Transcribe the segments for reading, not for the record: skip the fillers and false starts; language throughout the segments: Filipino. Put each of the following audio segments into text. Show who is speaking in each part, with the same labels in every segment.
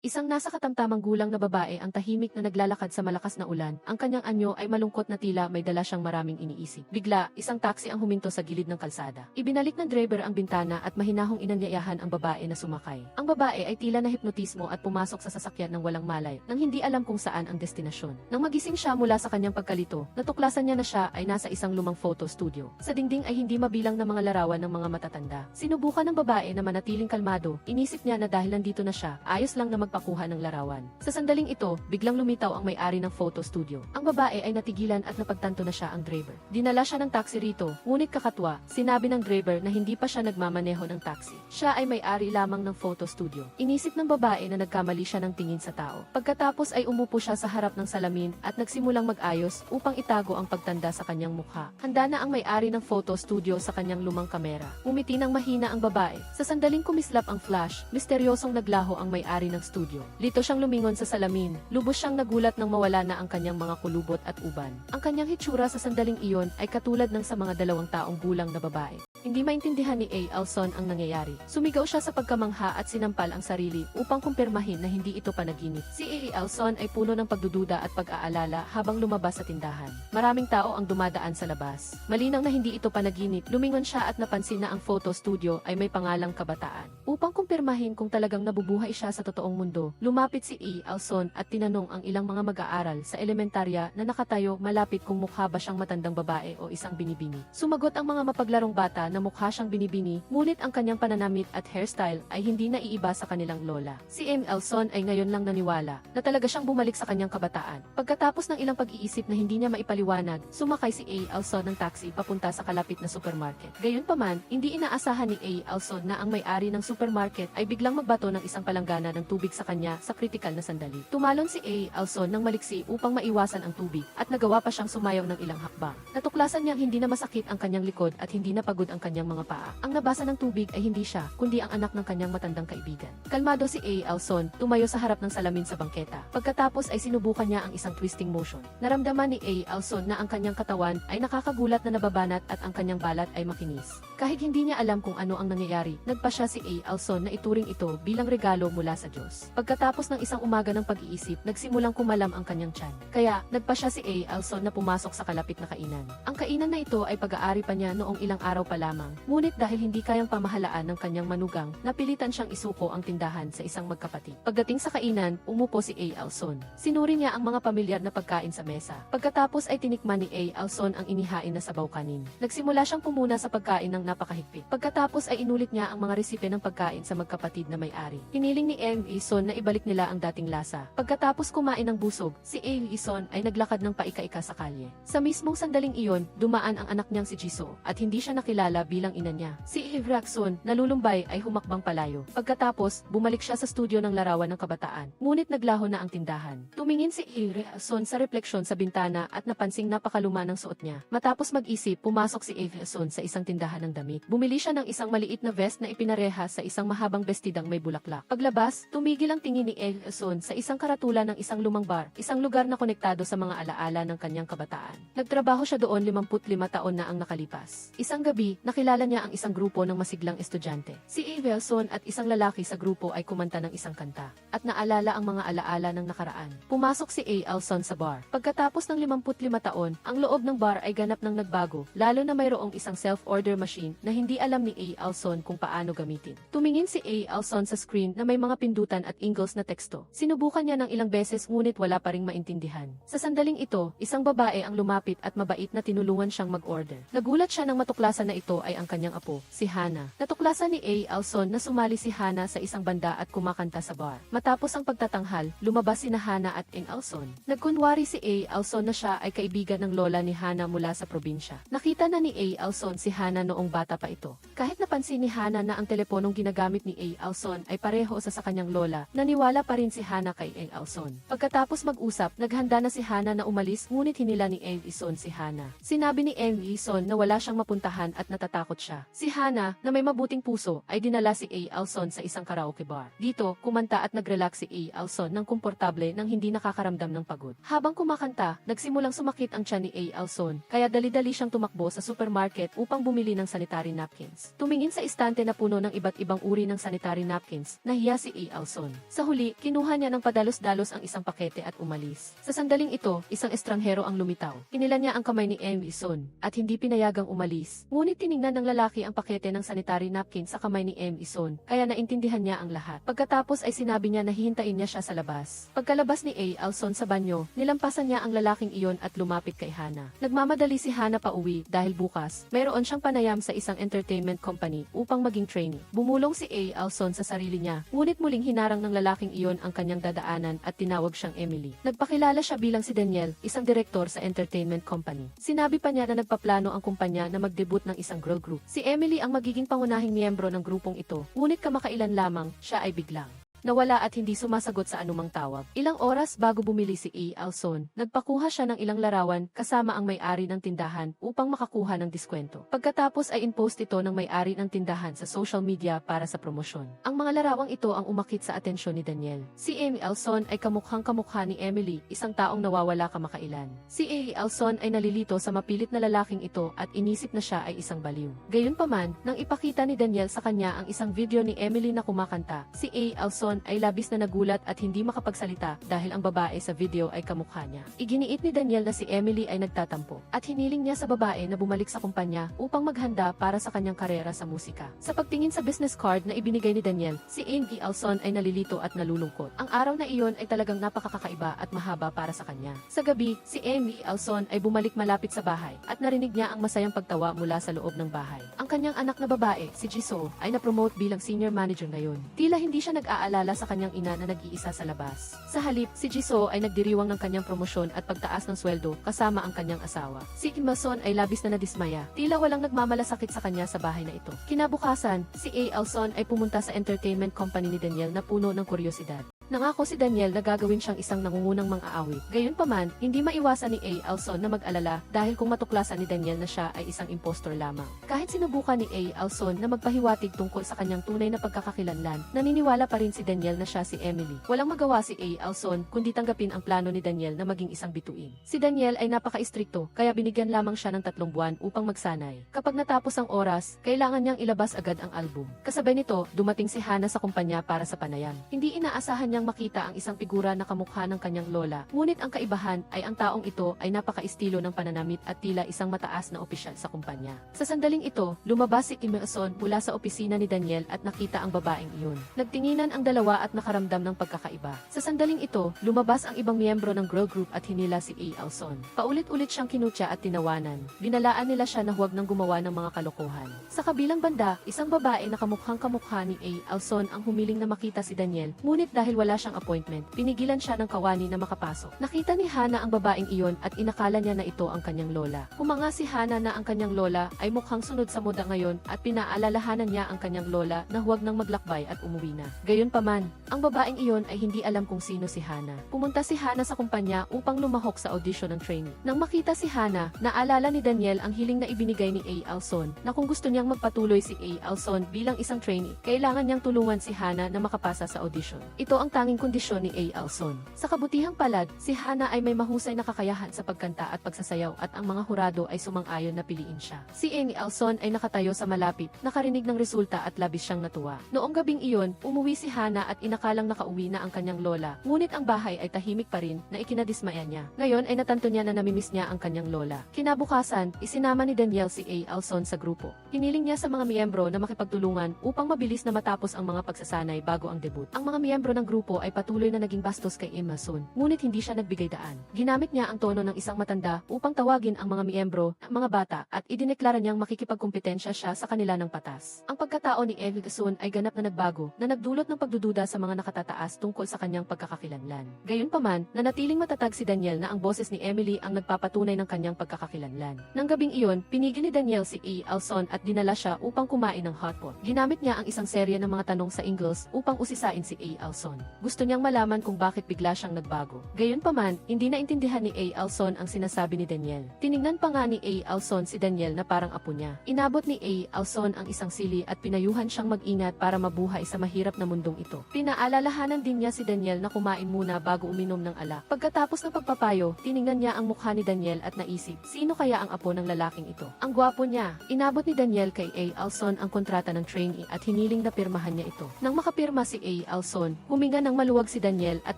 Speaker 1: Isang nasa katamtamang gulang na babae ang tahimik na naglalakad sa malakas na ulan. Ang kanyang anyo ay malungkot na tila may dala siyang maraming iniisip. Bigla, isang taxi ang huminto sa gilid ng kalsada. Ibinalik ng driver ang bintana at mahinahong inanyayahan ang babae na sumakay. Ang babae ay tila nahipnotismo at pumasok sa sasakyan ng walang malay, nang hindi alam kung saan ang destinasyon. Nang magising siya mula sa kanyang pagkalito, natuklasan niya na siya ay nasa isang lumang photo studio. Sa dingding ay hindi mabilang na mga larawan ng mga matatanda. Sinubukan ng babae na manatiling kalmado, inisip niya na dahil nandito na siya, ayos lang na magpakuha ng larawan. Sa sandaling ito, biglang lumitaw ang may-ari ng photo studio. Ang babae ay natigilan at napagtanto na siya ang driver. Dinala siya ng taxi rito, ngunit kakatwa, sinabi ng driver na hindi pa siya nagmamaneho ng taxi. Siya ay may-ari lamang ng photo studio. Inisip ng babae na nagkamali siya ng tingin sa tao. Pagkatapos ay umupo siya sa harap ng salamin at nagsimulang mag-ayos upang itago ang pagtanda sa kanyang mukha. Handa na ang may-ari ng photo studio sa kanyang lumang kamera. Umiti ng mahina ang babae. Sa sandaling kumislap ang flash, misteryosong naglaho ang may-ari ng studio. Lito siyang lumingon sa salamin. Lubos siyang nagulat nang mawala na ang kanyang mga kulubot at uban. Ang kanyang hitsura sa sandaling iyon ay katulad ng sa mga 2 taong gulang na babae. Hindi maintindihan ni A. Alson ang nangyayari. Sumigaw siya sa pagkamangha at sinampal ang sarili upang kumpirmahin na hindi ito panaginip. Si A. Alson ay puno ng pagdududa at pag-aalala habang lumabas sa tindahan. Maraming tao ang dumadaan sa labas. Malinaw na hindi ito panaginip, lumingon siya at napansin na ang photo studio ay may pangalang Kabataan. Upang kumpirmahin kung talagang nabubuhay siya sa totoong mundo, lumapit si A. Alson at tinanong ang ilang mga mag-aaral sa elementarya na nakatayo malapit kung mukha ba siyang matandang babae o isang binibini. Sumagot ang mga mapaglarong bata na mukha siyang binibini, ngunit ang kanyang pananamit at hairstyle ay hindi naiiba sa kanilang lola. Si M. Alson ay ngayon lang naniwala na talaga siyang bumalik sa kanyang kabataan. Pagkatapos ng ilang pag-iisip na hindi niya maipaliwanag, sumakay si A. Alson ng taxi papunta sa kalapit na supermarket. Gayunpaman, hindi inaasahan ni A. Alson na ang may-ari ng supermarket ay biglang magbato ng isang palanggana ng tubig sa kanya sa kritikal na sandali. Tumalon si A. Alson ng maliksi upang maiwasan ang tubig at nagawa pa siyang sumayaw ng ilang hakbang. Natuklasan niyang hindi na masakit ang kanyang likod at hindi na pagod ang kanyang mga paa. Ang nabasa ng tubig ay hindi siya, kundi ang anak ng kanyang matandang kaibigan. Kalmado si A. Alson, tumayo sa harap ng salamin sa bangketa. Pagkatapos ay sinubukan niya ang isang twisting motion. Naramdaman ni A. Alson na ang kanyang katawan ay nakakagulat na nababanat at ang kanyang balat ay makinis. Kahit hindi niya alam kung ano ang nangyayari, nagpa siya si A. Alson na ituring ito bilang regalo mula sa Diyos. Pagkatapos ng isang umaga ng pag-iisip, nagsimulang kumalam ang kanyang tiyan. Kaya, nagpa siya si A. Alson na pumasok sa kalapit na kainan. Ang kainan na ito ay pag-aari pa niya noong ilang araw pa lamang. Ngunit dahil hindi kayang pamahalaan ng kanyang manugang, napilitan siyang isuko ang tindahan sa isang magkapatid. Pagdating sa kainan, umupo si A. Alson. Sinuri niya ang mga pamilyar na pagkain sa mesa. Pagkatapos ay tinikman ni A. Alson ang inihain na sabaw kanin. Nagsimula siyang pumuna sa pagkain ng napakahigpit. Pagkatapos ay inulit niya ang mga resipe ng pagkain sa magkapatid na may-ari. Hiniling ni A. Alson na ibalik nila ang dating lasa. Pagkatapos kumain ng busog, si A. Alson ay naglakad ng paika-ika sa kalye. Sa mismong sandaling iyon, dumaan ang anak niyang si Jisoo at hindi siya nakilala bilang ina niya. Si Jackson, nalulumbay ay humakbang palayo. Pagkatapos, bumalik siya sa studio ng larawan ng kabataan. Ngunit naglaho na ang tindahan. Tumingin si Jackson sa refleksyon sa bintana at napansing napakaluma ng suot niya. Matapos mag-isip, pumasok si Jackson sa isang tindahan ng damit. Bumili siya ng isang maliit na vest na ipinareha sa isang mahabang bestidang may bulaklak. Paglabas, tumigil ang tingin ni Jackson sa isang karatula ng isang lumang bar, isang lugar na konektado sa mga alaala ng kanyang kabataan. Nagtrabaho siya doon 55 taon na ang nakalipas. Isang gabi, nakilala niya ang isang grupo ng masiglang estudyante. Si Wilson at isang lalaki sa grupo ay kumanta ng isang kanta at naalala ang mga alaala ng nakaraan. Pumasok si Alson sa bar. Pagkatapos ng 55 taon, ang loob ng bar ay ganap ng nagbago, lalo na mayroong isang self-order machine na hindi alam ni Alson kung paano gamitin. Tumingin si Alson sa screen na may mga pindutan at ingles na teksto. Sinubukan niya ng ilang beses ngunit wala pa ring maintindihan. Sa sandaling ito, isang babae ang lumapit at mabait na tinulungan siyang mag-order. Nagulat siya nang matuklasan na ito ay ang kanyang apo, si Hannah. Natuklasan ni Alson na sumali si Hannah sa isang banda at kumakanta sa bar. Matapos ang pagtatanghal, lumabas sina Hannah at Alson. Nagkunwari si Alson na siya ay kaibigan ng lola ni Hannah mula sa probinsya. Nakita na ni Alson si Hannah noong bata pa ito. Kahit napansin ni Hannah na ang teleponong ginagamit ni Alson ay pareho sa kanyang lola, naniwala pa rin si Hannah kay Alson. Pagkatapos mag-usap, naghanda na si Hannah na umalis ngunit hinila ni Alson si Hannah. Sinabi ni Alson na wala siyang mapuntahan at natatakot siya. Si Hana, na may mabuting puso, ay dinala si A. Alson sa isang karaoke bar. Dito, kumanta at nag-relax si A. Alson ng komportable nang hindi nakakaramdam ng pagod. Habang kumakanta, nagsimulang sumakit ang tiyan ni A. Alson, kaya dali-dali siyang tumakbo sa supermarket upang bumili ng sanitary napkins. Tumingin sa istante na puno ng iba't ibang uri ng sanitary napkins, nahiya si A. Alson. Sa huli, kinuha niya ng padalos-dalos ang isang pakete at umalis. Sa sandaling ito, isang estranghero ang lumitaw. Kinilan niya ang kamay ni M. Alson at hindi pinayagang umalis. Ngunit tiningnan ng lalaki ang pakete ng sanitary napkin sa kamay ni M. Alson, kaya naintindihan niya ang lahat. Pagkatapos ay sinabi niya na hihintayin niya siya sa labas. Pagkalabas ni A. Alson sa banyo, nilampasan niya ang lalaking iyon at lumapit kay Hana. Nagmamadali si Hana pauwi dahil bukas, mayroon siyang panayam sa isang entertainment company upang maging trainee. Bumulong si A. Alson sa sarili niya, ngunit muling hinarang ng lalaking iyon ang kanyang dadaanan at tinawag siyang Emily. Nagpakilala siya bilang si Daniel, isang direktor sa entertainment company. Sinabi pa niya na nagpaplano ang kumpanya na mag-debut ng isang girl group. Si Emily ang magiging pangunahing miyembro ng grupong ito, ngunit kamakailan lamang, siya ay biglang nawala at hindi sumasagot sa anumang tawag. Ilang oras bago bumili si A. Alson, nagpakuha siya ng ilang larawan kasama ang may-ari ng tindahan upang makakuha ng diskwento. Pagkatapos ay in-post ito ng may-ari ng tindahan sa social media para sa promosyon. Ang mga larawang ito ang umakit sa atensyon ni Daniel. Si A. Alson ay kamukhang-kamukha ni Emily, isang taong nawawala kamakailan. Si A. Alson ay nalilito sa mapilit na lalaking ito at inisip na siya ay isang baliw. Gayunpaman, nang ipakita ni Daniel sa kanya ang isang video ni Emily na kumakanta, si A. Alson ay labis na nagulat at hindi makapagsalita dahil ang babae sa video ay kamukha niya. Iginiit ni Daniel na si Emily ay nagtatampo at hiniling niya sa babae na bumalik sa kumpanya upang maghanda para sa kanyang karera sa musika. Sa pagtingin sa business card na ibinigay ni Daniel, si Amy Alson ay nalilito at nalulungkot. Ang araw na iyon ay talagang napakakaiba at mahaba para sa kanya. Sa gabi, si Amy Alson ay bumalik malapit sa bahay at narinig niya ang masayang pagtawa mula sa loob ng bahay. Ang kanyang anak na babae, si Jisoo, ay na-promote bilang senior manager ngayon. Tila hindi siya nag-aalala sa kanyang ina na nag-iisa sa labas. Sa halip, si Jisoo ay nagdiriwang ng kanyang promosyon at pagtaas ng sweldo kasama ang kanyang asawa. Si Kim Mason ay labis na nadismaya. Tila walang nagmamalasakit sa kanya sa bahay na ito. Kinabukasan, si A. Alson ay pumunta sa entertainment company ni Daniel na puno ng kuryosidad. Nangako si Daniel na gagawin siyang isang nangungunang mang-aawit. Gayunpaman, hindi maiwasan ni A. Alson na mag-alala dahil kung matuklasan ni Daniel na siya ay isang impostor lamang. Kahit sinubukan ni A. Alson na magpahiwatig tungkol sa kanyang tunay na pagkakakilanlan, naniniwala pa rin si Daniel na siya si Emily. Walang magawa si A. Alson kundi tanggapin ang plano ni Daniel na maging isang bituin. Si Daniel ay napaka-istrikto kaya binigyan lamang siya ng 3 buwan upang magsanay. Kapag natapos ang oras, kailangan niyang ilabas agad ang album. Kasabay nito, dumating si Hana sa kumpanya para sa panayam. Hindi inaasahan niyang makita ang isang figura na kamukha ng kanyang lola. Ngunit ang kaibahan ay ang taong ito ay napaka-estilo ng pananamit at tila isang mataas na opisyal sa kumpanya. Sa sandaling ito, lumabas si Kim Mason mula sa opisina ni Daniel at nakita ang babaeng iyon. Nagtinginan ang dalawa at nakaramdam ng pagkakaiba. Sa sandaling ito, lumabas ang ibang miyembro ng girl group at hinila si A. Alson. Paulit-ulit siyang kinutya at tinawanan. Binalaan nila siya na huwag nang gumawa ng mga kalokohan. Sa kabilang banda, isang babae na kamukhang-kamukha ni A. Alson ang humiling na makita si Daniel, ngunit dahil wala siyang appointment, pinigilan siya ng kawani na makapasok. Nakita ni Hana ang babaeng iyon at inakala niya na ito ang kanyang lola. Humanga si Hana na ang kanyang lola ay mukhang sunod sa moda ngayon at pinaalalahanan niya ang kanyang lola na huwag nang maglakbay at umuwi na. Gayunpaman, ang babaeng iyon ay hindi alam kung sino si Hana. Pumunta si Hana sa kumpanya upang lumahok sa audition ng trainee. Nang makita si Hana, naalala ni Daniel ang hiling na ibinigay ni A. Alson na kung gusto niyang magpatuloy si A. Alson bilang isang trainee, kailangan niyang tulungan si Hana na makapasa sa audition. Ito ang tanging kondisyon ni A. Alson. Sa kabutihang palad, si Hana ay may mahusay na kakayahan sa pagkanta at pagsasayaw at ang mga hurado ay sumang-ayon na piliin siya. Si A. Alson ay nakatayo sa malapit, nakarinig ng resulta at labis siyang natuwa. Noong gabing iyon, umuwi si Hana at inakalang nakauwi na ang kanyang lola, ngunit ang bahay ay tahimik pa rin na ikinadismaya niya. Ngayon ay natanto niya na namimiss niya ang kanyang lola. Kinabukasan, isinama ni Daniel si A. Alson sa grupo. Hiniling niya sa mga miyembro na makipagtulungan upang mabilis na matapos ang mga pagsasanay bago ang debut. Ang mga miyembro ng grupo ay patuloy na naging bastos kay Kim Mason, ngunit hindi siya nagbigay daan. Ginamit niya ang tono ng isang matanda upang tawagin ang mga miyembro, ang mga bata, at idineklara niyang makikipagkumpetensya siya sa kanila ng patas. Ang pagkatao ni Kim Mason ay ganap na nagbago, na nagdulot ng pagdududa sa mga nakatataas tungkol sa kanyang pagkakakilanlan. Gayunpaman, nanatiling matatag si Daniel na ang boses ni Emily ang nagpapatunay ng kanyang pagkakakilanlan. Nang gabing iyon, pinigil ni Daniel si A. Alson at dinala siya upang kumain ng hotpot. Ginamit niya ang isang serye ng mga tanong sa Ingles upang usisain si A. Alson. Gusto niyang malaman kung bakit bigla siyang nagbago. Gayunpaman, hindi naintindihan ni A. Alson ang sinasabi ni Daniel. Tiningnan pa nga ni A. Alson si Daniel na parang apo niya. Inabot ni A. Alson ang isang sili at pinayuhan siyang mag-ingat para mabuhay sa mahirap na mundong ito. Pinaalalahanan din niya si Daniel na kumain muna bago uminom ng alak. Pagkatapos ng pagpapayo, tiningnan niya ang mukha ni Daniel at naisip, sino kaya ang apo ng lalaking ito? Ang gwapo niya. Inabot ni Daniel kay A. Alson ang kontrata ng trainee at hiniling na pirmahan niya ito. Nang makapirma si A. Alson, huminga ng maluwag si Daniel at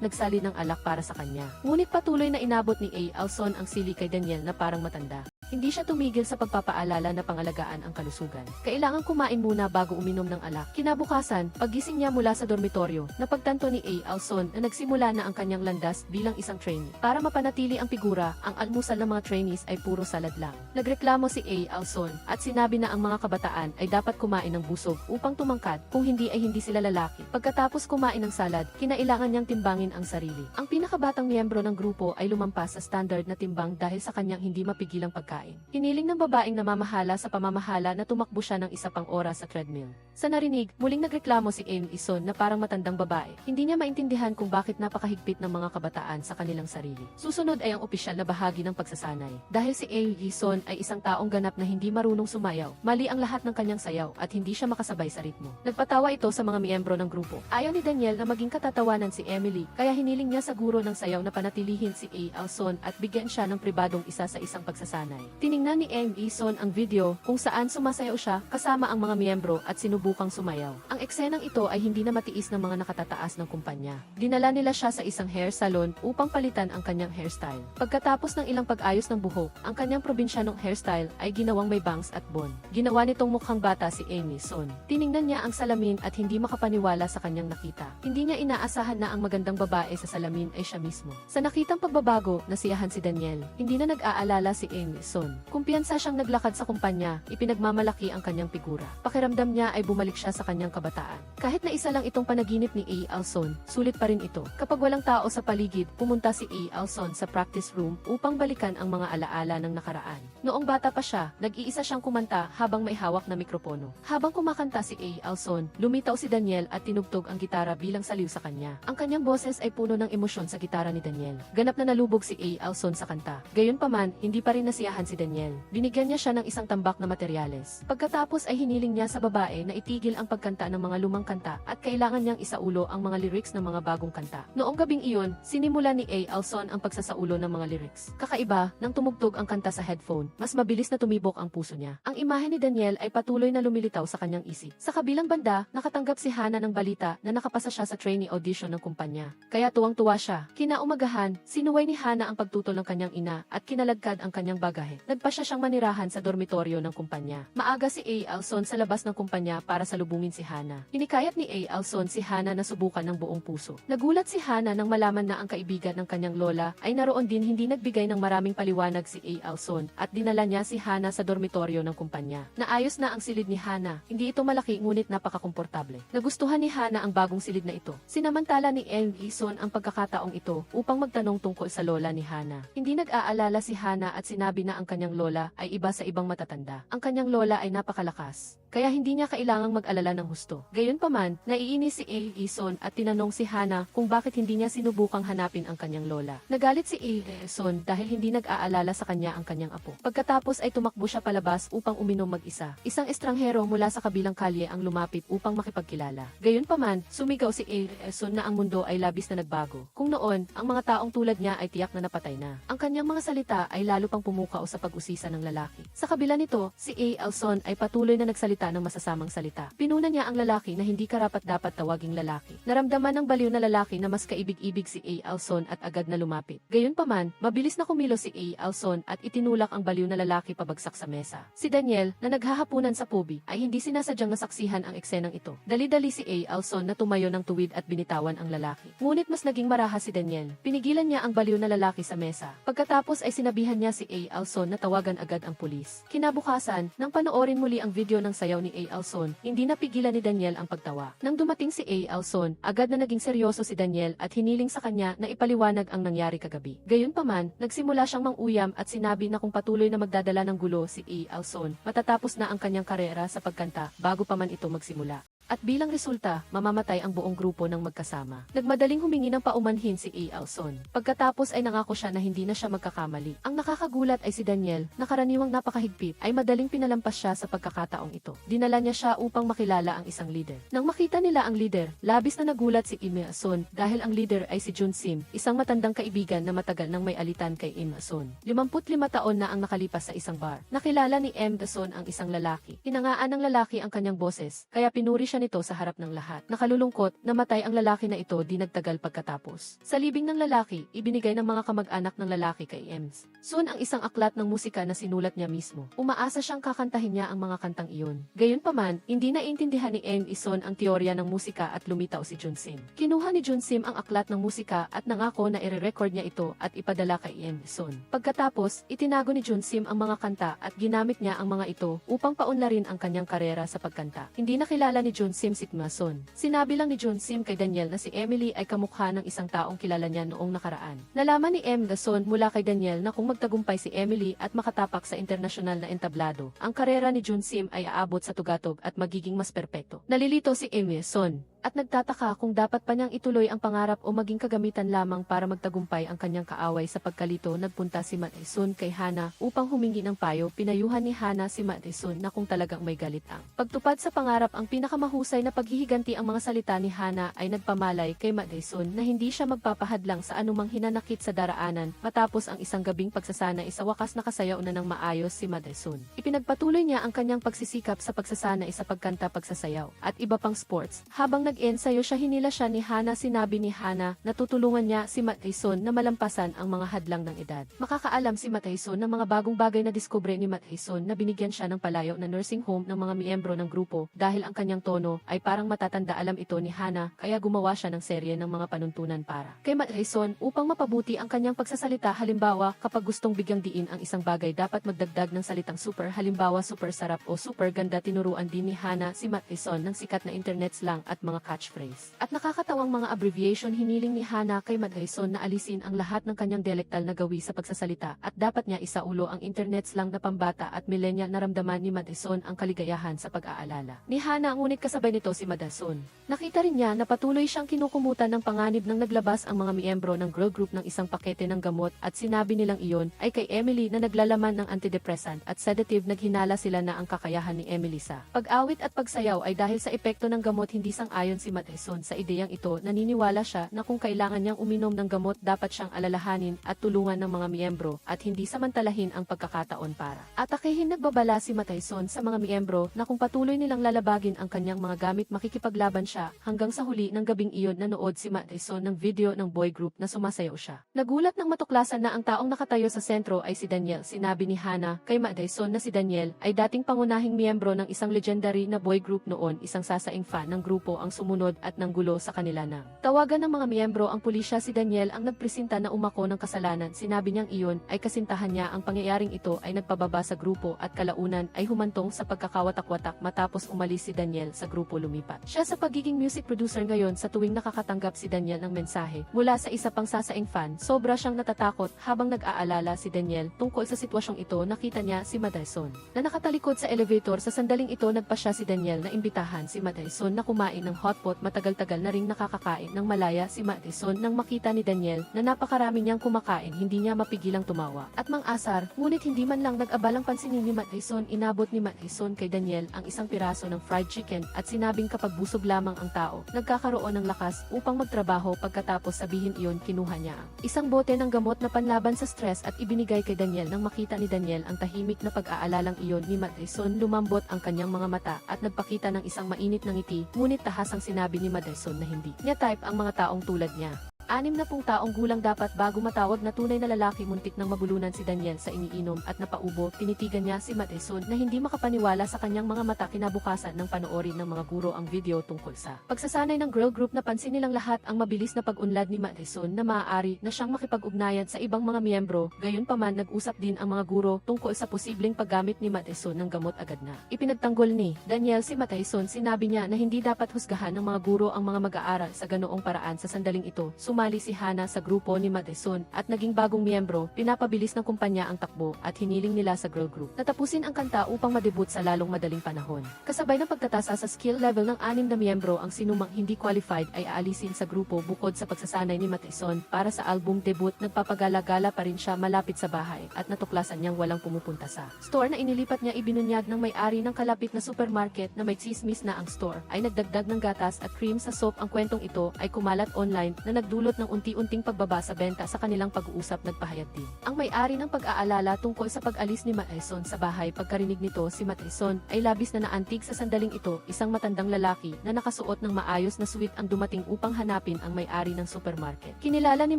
Speaker 1: nagsali ng alak para sa kanya. Ngunit patuloy na inabot ni A. Alson ang sili kay Daniel na parang matanda. Hindi siya tumigil sa pagpapaalala na pangalagaan ang kalusugan. Kailangan kumain muna bago uminom ng alak. Kinabukasan, paggising niya mula sa dormitoryo, napagtanto ni A. Alson na nagsimula na ang kanyang landas bilang isang trainee. Para mapanatili ang figura, ang almusal ng mga trainees ay puro salad lang. Nagreklamo si A. Alson at sinabi na ang mga kabataan ay dapat kumain ng busog upang tumangkad, kung hindi ay hindi sila lalaki. Pagkatapos kumain ng salad, kinailangan niyang timbangin ang sarili. Ang pinakabatang miyembro ng grupo ay lumampas sa standard na timbang dahil sa kanyang hindi mapigilang pagkain. Hiniling ng babaeng namamahala sa pamamahala na tumakbo siya ng isa pang oras sa treadmill. Sa narinig, muling nagreklamo si Amy Ison na parang matandang babae. Hindi niya maintindihan kung bakit napakahigpit ng mga kabataan sa kanilang sarili. Susunod ay ang opisyal na bahagi ng pagsasanay. Dahil si Amy Ison ay isang taong ganap na hindi marunong sumayaw, mali ang lahat ng kanyang sayaw at hindi siya makasabay sa ritmo. Nagpatawa ito sa mga miyembro ng grupo. Ayaw ni Daniel na maging katatawanan si Emily, kaya hiniling niya sa guro ng sayaw na panatilihin si A. Alson at bigyan siya ng pribadong isa sa isang pagsasanay. Tiningnan ni Amy Ison ang video kung saan sumasayaw siya kasama ang mga miyembro at sinubukang sumayaw. Ang eksenang ito ay hindi na matiis ng mga nakatataas ng kumpanya. Dinala nila siya sa isang hair salon upang palitan ang kanyang hairstyle. Pagkatapos ng ilang pag-ayos ng buhok, ang kanyang probinsyanong hairstyle ay ginawang may bangs at bon. Ginawa nitong mukhang bata si Amy Ison. Tiningnan niya ang salamin at hindi makapaniwala sa kanyang nakita. Hindi niya inaasahan na ang magandang babae sa salamin ay siya mismo. Sa nakitang pagbabago, nasiyahan si Daniel. Hindi na nag-aalala si Amy Ison. Kumpiyansa siyang naglakad sa kumpanya, ipinagmamalaki ang kanyang figura. Pakiramdam niya ay bumalik siya sa kanyang kabataan. Kahit na isa lang itong panaginip ni A. Alson, sulit pa rin ito. Kapag walang tao sa paligid, pumunta si A. Alson sa practice room upang balikan ang mga alaala ng nakaraan. Noong bata pa siya, nag-iisa siyang kumanta habang may hawak na mikropono. Habang kumakanta si A. Alson, lumitaw si Daniel at tinugtog ang gitara bilang saliw sa kanya. Ang kanyang boses ay puno ng emosyon sa gitara ni Daniel. Ganap na nalubog si A. Alson sa kanta. Gayunpaman, hindi pa rin nasiyahan si Daniel. Binigyan niya siya ng isang tambak na materyales. Pagkatapos ay hiniling niya sa babae na itigil ang pagkanta ng mga lumang kanta at kailangan niyang isaulo ang mga lyrics ng mga bagong kanta. Noong gabing iyon, sinimula ni A. Alson ang pagsasaulo ng mga lyrics. Kakaiba, nang tumugtog ang kanta sa headphone, mas mabilis na tumibok ang puso niya. Ang imahe ni Daniel ay patuloy na lumilitaw sa kanyang isip. Sa kabilang banda, nakatanggap si Hana ng balita na nakapasa siya sa trainee audition ng kumpanya. Kaya tuwang-tuwa siya. Kinaumagahan, sinuway ni Hana ang pagtutol ng kanyang ina at kinaladkad ang kanyang bagahe. Nagpa siya siyang manirahan sa dormitoryo ng kumpanya. Maaga si A. Alson sa labas ng kumpanya para salubungin si Hana. Hinikayat ni A. Alson si Hana na subukan ng buong puso. Nagulat si Hana nang malaman na ang kaibigan ng kanyang lola ay naroon din. Hindi nagbigay ng maraming paliwanag si A. Alson at dinala niya si Hana sa dormitoryo ng kumpanya. Naayos na ang silid ni Hana. Hindi ito malaki ngunit napakakomportable. Nagustuhan ni Hana ang bagong silid na ito. Sinamantala ni Amy Ison ang pagkakataong ito upang magtanong tungkol sa lola ni Hana. Hindi nag-aalala si Hana at sinabi na ang kanyang lola ay iba sa ibang matatanda. Ang kanyang lola ay napakalakas, kaya hindi niya kailangang mag-alala ng husto. Gayunpaman, naiinis si A. Ison at tinanong si Hana kung bakit hindi niya sinubukang hanapin ang kanyang lola. Nagalit si A. Ison dahil hindi nag-aalala sa kanya ang kanyang apo. Pagkatapos ay tumakbo siya palabas upang uminom mag-isa. Isang estranghero mula sa kabilang kalye ang lumapit upang makipagkilala. Gayunpaman, sumigaw si A. Ison na ang mundo ay labis na nagbago. Kung noon, ang mga taong tulad niya ay tiyak na napatay na. Ang kanyang mga salita ay lalo pang pumukaw sa pag-usisa ng lalaki. Sa kabila nito, si A. Alson ay patuloy na nagsalita ng masasamang salita. Pinuna niya ang lalaki na hindi karapat-dapat tawaging lalaki. Naramdaman ng baliw na lalaki na mas kaibig-ibig si A. Alson at agad na lumapit. Gayunpaman, mabilis na kumilos si A. Alson at itinulak ang baliw na lalaki pabagsak sa mesa. Si Daniel, na naghahapunan sa pubi, ay hindi sinasadyang nasaksihan ang eksenang ito. Dali-dali si A. Alson na tumayo ng tuwid at binitawan ang lalaki. Ngunit mas naging maraha si Daniel. Pinigilan niya ang baliw na lalaki sa mesa. Pagkatapos ay sinabihan niya si A. Alson na tawagan agad ang pulis. Kinabukasan, nang panoorin muli ang video ng sayaw ni A. Alson, hindi napigilan ni Daniel ang pagtawa. Nang dumating si A. Alson, agad na naging seryoso si Daniel at hiniling sa kanya na ipaliwanag ang nangyari kagabi. Gayunpaman, nagsimula siyang manguyam at sinabi na kung patuloy na magdadala ng gulo si A. Alson, matatapos na ang kanyang karera sa pagkanta bago pa man ito magsimula. At bilang resulta, mamamatay ang buong grupo ng magkasama. Nagmadaling humingi ng paumanhin si Alson. Pagkatapos ay nangako siya na hindi na siya magkakamali. Ang nakakagulat ay si Daniel, na karaniwang napakahigpit, ay madaling pinalampas siya sa pagkakataong ito. Dinala niya siya upang makilala ang isang leader. Nang makita nila ang leader, labis na nagulat si Alson dahil ang leader ay si Junsim, isang matandang kaibigan na matagal nang may alitan kay Alson. 55 taon na ang nakalipas sa isang bar. Nakilala ni Alson ang isang lalaki. Hinangaan ng lalaki ang kanyang boses, kaya pinuri siya nito sa harap ng lahat. Nakalulungkot, namatay ang lalaki na ito di nagtagal pagkatapos. Sa libing ng lalaki, ibinigay ng mga kamag-anak ng lalaki kay Ems. Soon ang isang aklat ng musika na sinulat niya mismo. Umaasa siyang kakantahin niya ang mga kantang iyon. Gayunpaman, hindi naintindihan ni Alson ang teorya ng musika at lumitaw si Junsim. Kinuha ni Junsim ang aklat ng musika at nangako na i-record niya ito at ipadala kay Alson. Pagkatapos, itinago ni Junsim ang mga kanta at ginamit niya ang mga ito upang paunlarin ang kanyang karera sa pagkanta. Hindi nakilala ni Junsim si Mason. Sinabi lang ni Junsim kay Daniel na si Emily ay kamukha ng isang taong kilala niya noong nakaraan. Nalaman ni Mason mula kay Daniel na kung magtagumpay si Emily at makatapak sa internasyonal na entablado, ang karera ni Junsim ay aabot sa tugatog at magiging mas perpekto. Nalilito si Mason at nagtataka kung dapat pa niyang ituloy ang pangarap o maging kagamitan lamang para magtagumpay ang kanyang kaaway. Sa pagkalito, nagpunta si Mason kay Hana upang humingi ng payo. Pinayuhan ni Hana si Mason na kung talagang may galit ang pagtupad sa pangarap ang pinakamahusay na paghihiganti. Ang mga salita ni Hana ay nagpamalay kay Mason na hindi siya magpapahadlang sa anumang hinanakit sa daraanan. Matapos ang isang gabing pagsasanay, sa wakas nakasayaw na ng maayos si Mason. Ipinagpatuloy niya ang kanyang pagsisikap sa pagsasanay sa pagkanta, pagsasayaw at iba pang sports. Habang nag-ensayo siya, hinila siya ni Hana. Sinabi ni Hana na tutulungan niya si Mason na malampasan ang mga hadlang ng edad. Makakaalam si Mason ng mga bagong bagay na diskubre ni Mason na binigyan siya ng palayo na nursing home ng mga miyembro ng grupo dahil ang kanyang tono ay parang matatanda. Alam ito ni Hana kaya gumawa siya ng serye ng mga panuntunan para kay Mason upang mapabuti ang kanyang pagsasalita. Halimbawa, kapag gustong bigyang diin ang isang bagay, dapat magdagdag ng salitang super. Halimbawa, super sarap o super ganda. Tinuruan din ni Hana si Mason ng sikat na internet slang at mga catchphrase. At nakakatawang mga abbreviation. Hiniling ni Hana kay Mason na alisin ang lahat ng kanyang dialektal na gawi sa pagsasalita at dapat niya isaulo ang internet slang na pambata at millennial. Naramdaman ni Mason ang kaligayahan sa pag-aalala ni Hana, ngunit kasabay nito si Mason. Nakita rin niya na patuloy siyang kinukumutan ng panganib nang naglabas ang mga miyembro ng girl group ng isang pakete ng gamot at sinabi nilang iyon ay kay Emily na naglalaman ng antidepressant at sedative. Naghinala sila na ang kakayahan ni Emily sa pag-awit at pagsayaw ay dahil sa epekto ng gamot. Hindi sang-ayon si Mason sa ideyang ito. Naniniwala siya na kung kailangan niyang uminom ng gamot, dapat siyang alalahanin at tulungan ng mga miyembro at hindi samantalahin ang pagkakataon para atakehin. Nagbabala si Mason sa mga miyembro na kung patuloy nilang lalabagin ang kanyang mga gamit, makikipaglaban siya. Hanggang sa huli ng gabing iyon, nanood si Mason ng video ng boy group na sumasayaw siya. Nagulat nang matuklasan na ang taong nakatayo sa sentro ay si Daniel. Sinabi ni Hana kay Mason na si Daniel ay dating pangunahing miyembro ng isang legendary na boy group noon. Isang sasaing fan ng grupo ang sumunod at nanggulo sa kanila. Na tawagan ng mga miyembro ang pulisya. Si Daniel ang nagpresenta na umako ng kasalanan. Sinabi niyang iyon ay kasintahan niya. Ang pangyayaring ito ay nagpababa sa grupo at kalaunan ay humantong sa pagkakawatak-watak. Matapos umalis si Daniel sa grupo, lumipat siya sa pagiging music producer. Ngayon, sa tuwing nakakatanggap si Daniel ng mensahe mula sa isa pang sasaing fan, sobra siyang natatakot. Habang nag-aalala si Daniel tungkol sa sitwasyong ito, nakita niya si Mason na nakatalikod sa elevator. Sa sandaling ito, nagpasya si Daniel na imbitahan si Mason na kumain ng hotpot. Matagal-tagal na ring nakakakain ng malaya si Mason. Nang makita ni Daniel na napakarami niyang kumakain, hindi niya mapigilang tumawa at mang-asar, ngunit hindi man lang nag-abalang pansinin ni Mason. Inabot ni Mason kay Daniel ang isang piraso ng fried chicken at sinabing kapag busog lamang ang tao, nagkakaroon ng lakas upang magtrabaho. Pagkatapos sabihin iyon, kinuha niya ang isang bote ng gamot na panlaban sa stress at ibinigay kay Daniel. Nang makita ni Daniel ang tahimik na pag-aalalang iyon ni Mason, lumambot ang kanyang mga mata at nagpakita ng isang mainit na ngiti. Ngunit tahasang sinabi ni Mason na hindi niya type ang mga taong tulad niya. 60 taong gulang dapat bago matawag na tunay na lalaki. Muntik nang mabulunan si Daniel sa iniinom at napaubo. Tinitigan niya si Mason na hindi makapaniwala sa kanyang mga mata. Kinabukasan ng panoorin ng mga guro ang video tungkol sa pagsasanay ng girl group, napansin nilang lahat ang mabilis na pag-unlad ni Mason na maaari na siyang makipag-ugnayan sa ibang mga miyembro. Gayunpaman, nag-usap din ang mga guro tungkol sa posibleng paggamit ni Mason ng gamot. Agad na ipinagtanggol ni Daniel si Mason. Sinabi niya na hindi dapat husgahan ng mga guro ang mga mag-aaral sa ganoong paraan. Sa sandaling ito, sumali si Hana sa grupo ni Madison at naging bagong miyembro, pinapabilis ng kumpanya ang takbo at hiniling nila sa girl group. Natapusin ang kanta upang madebut sa lalong madaling panahon. Kasabay ng pagtatasa sa skill level ng 6 na miyembro, ang sinumang hindi qualified ay aalisin sa grupo. Bukod sa pagsasanay ni Madison para sa album debut, nagpapagala-gala pa rin siya malapit sa bahay at natuklasan niyang walang pumupunta sa store na inilipat niya. Ibinunyag ng may-ari ng kalapit na supermarket na may tsismis na ang store ay nagdagdag ng gatas at cream sa soap. Ang kwentong ito ay kumalat online na nagdulot ng unti-unting pagbaba sa benta. Sa kanilang pag-uusap, nagpahayag din ang may-ari ng pag-aalala tungkol sa pag-alis ni Madison sa bahay. Pagkarinig nito, si Madison ay labis na naantig sa sandaling ito. Isang matandang lalaki na nakasuot ng maayos na suit ang dumating upang hanapin ang may-ari ng supermarket. Kinilala ni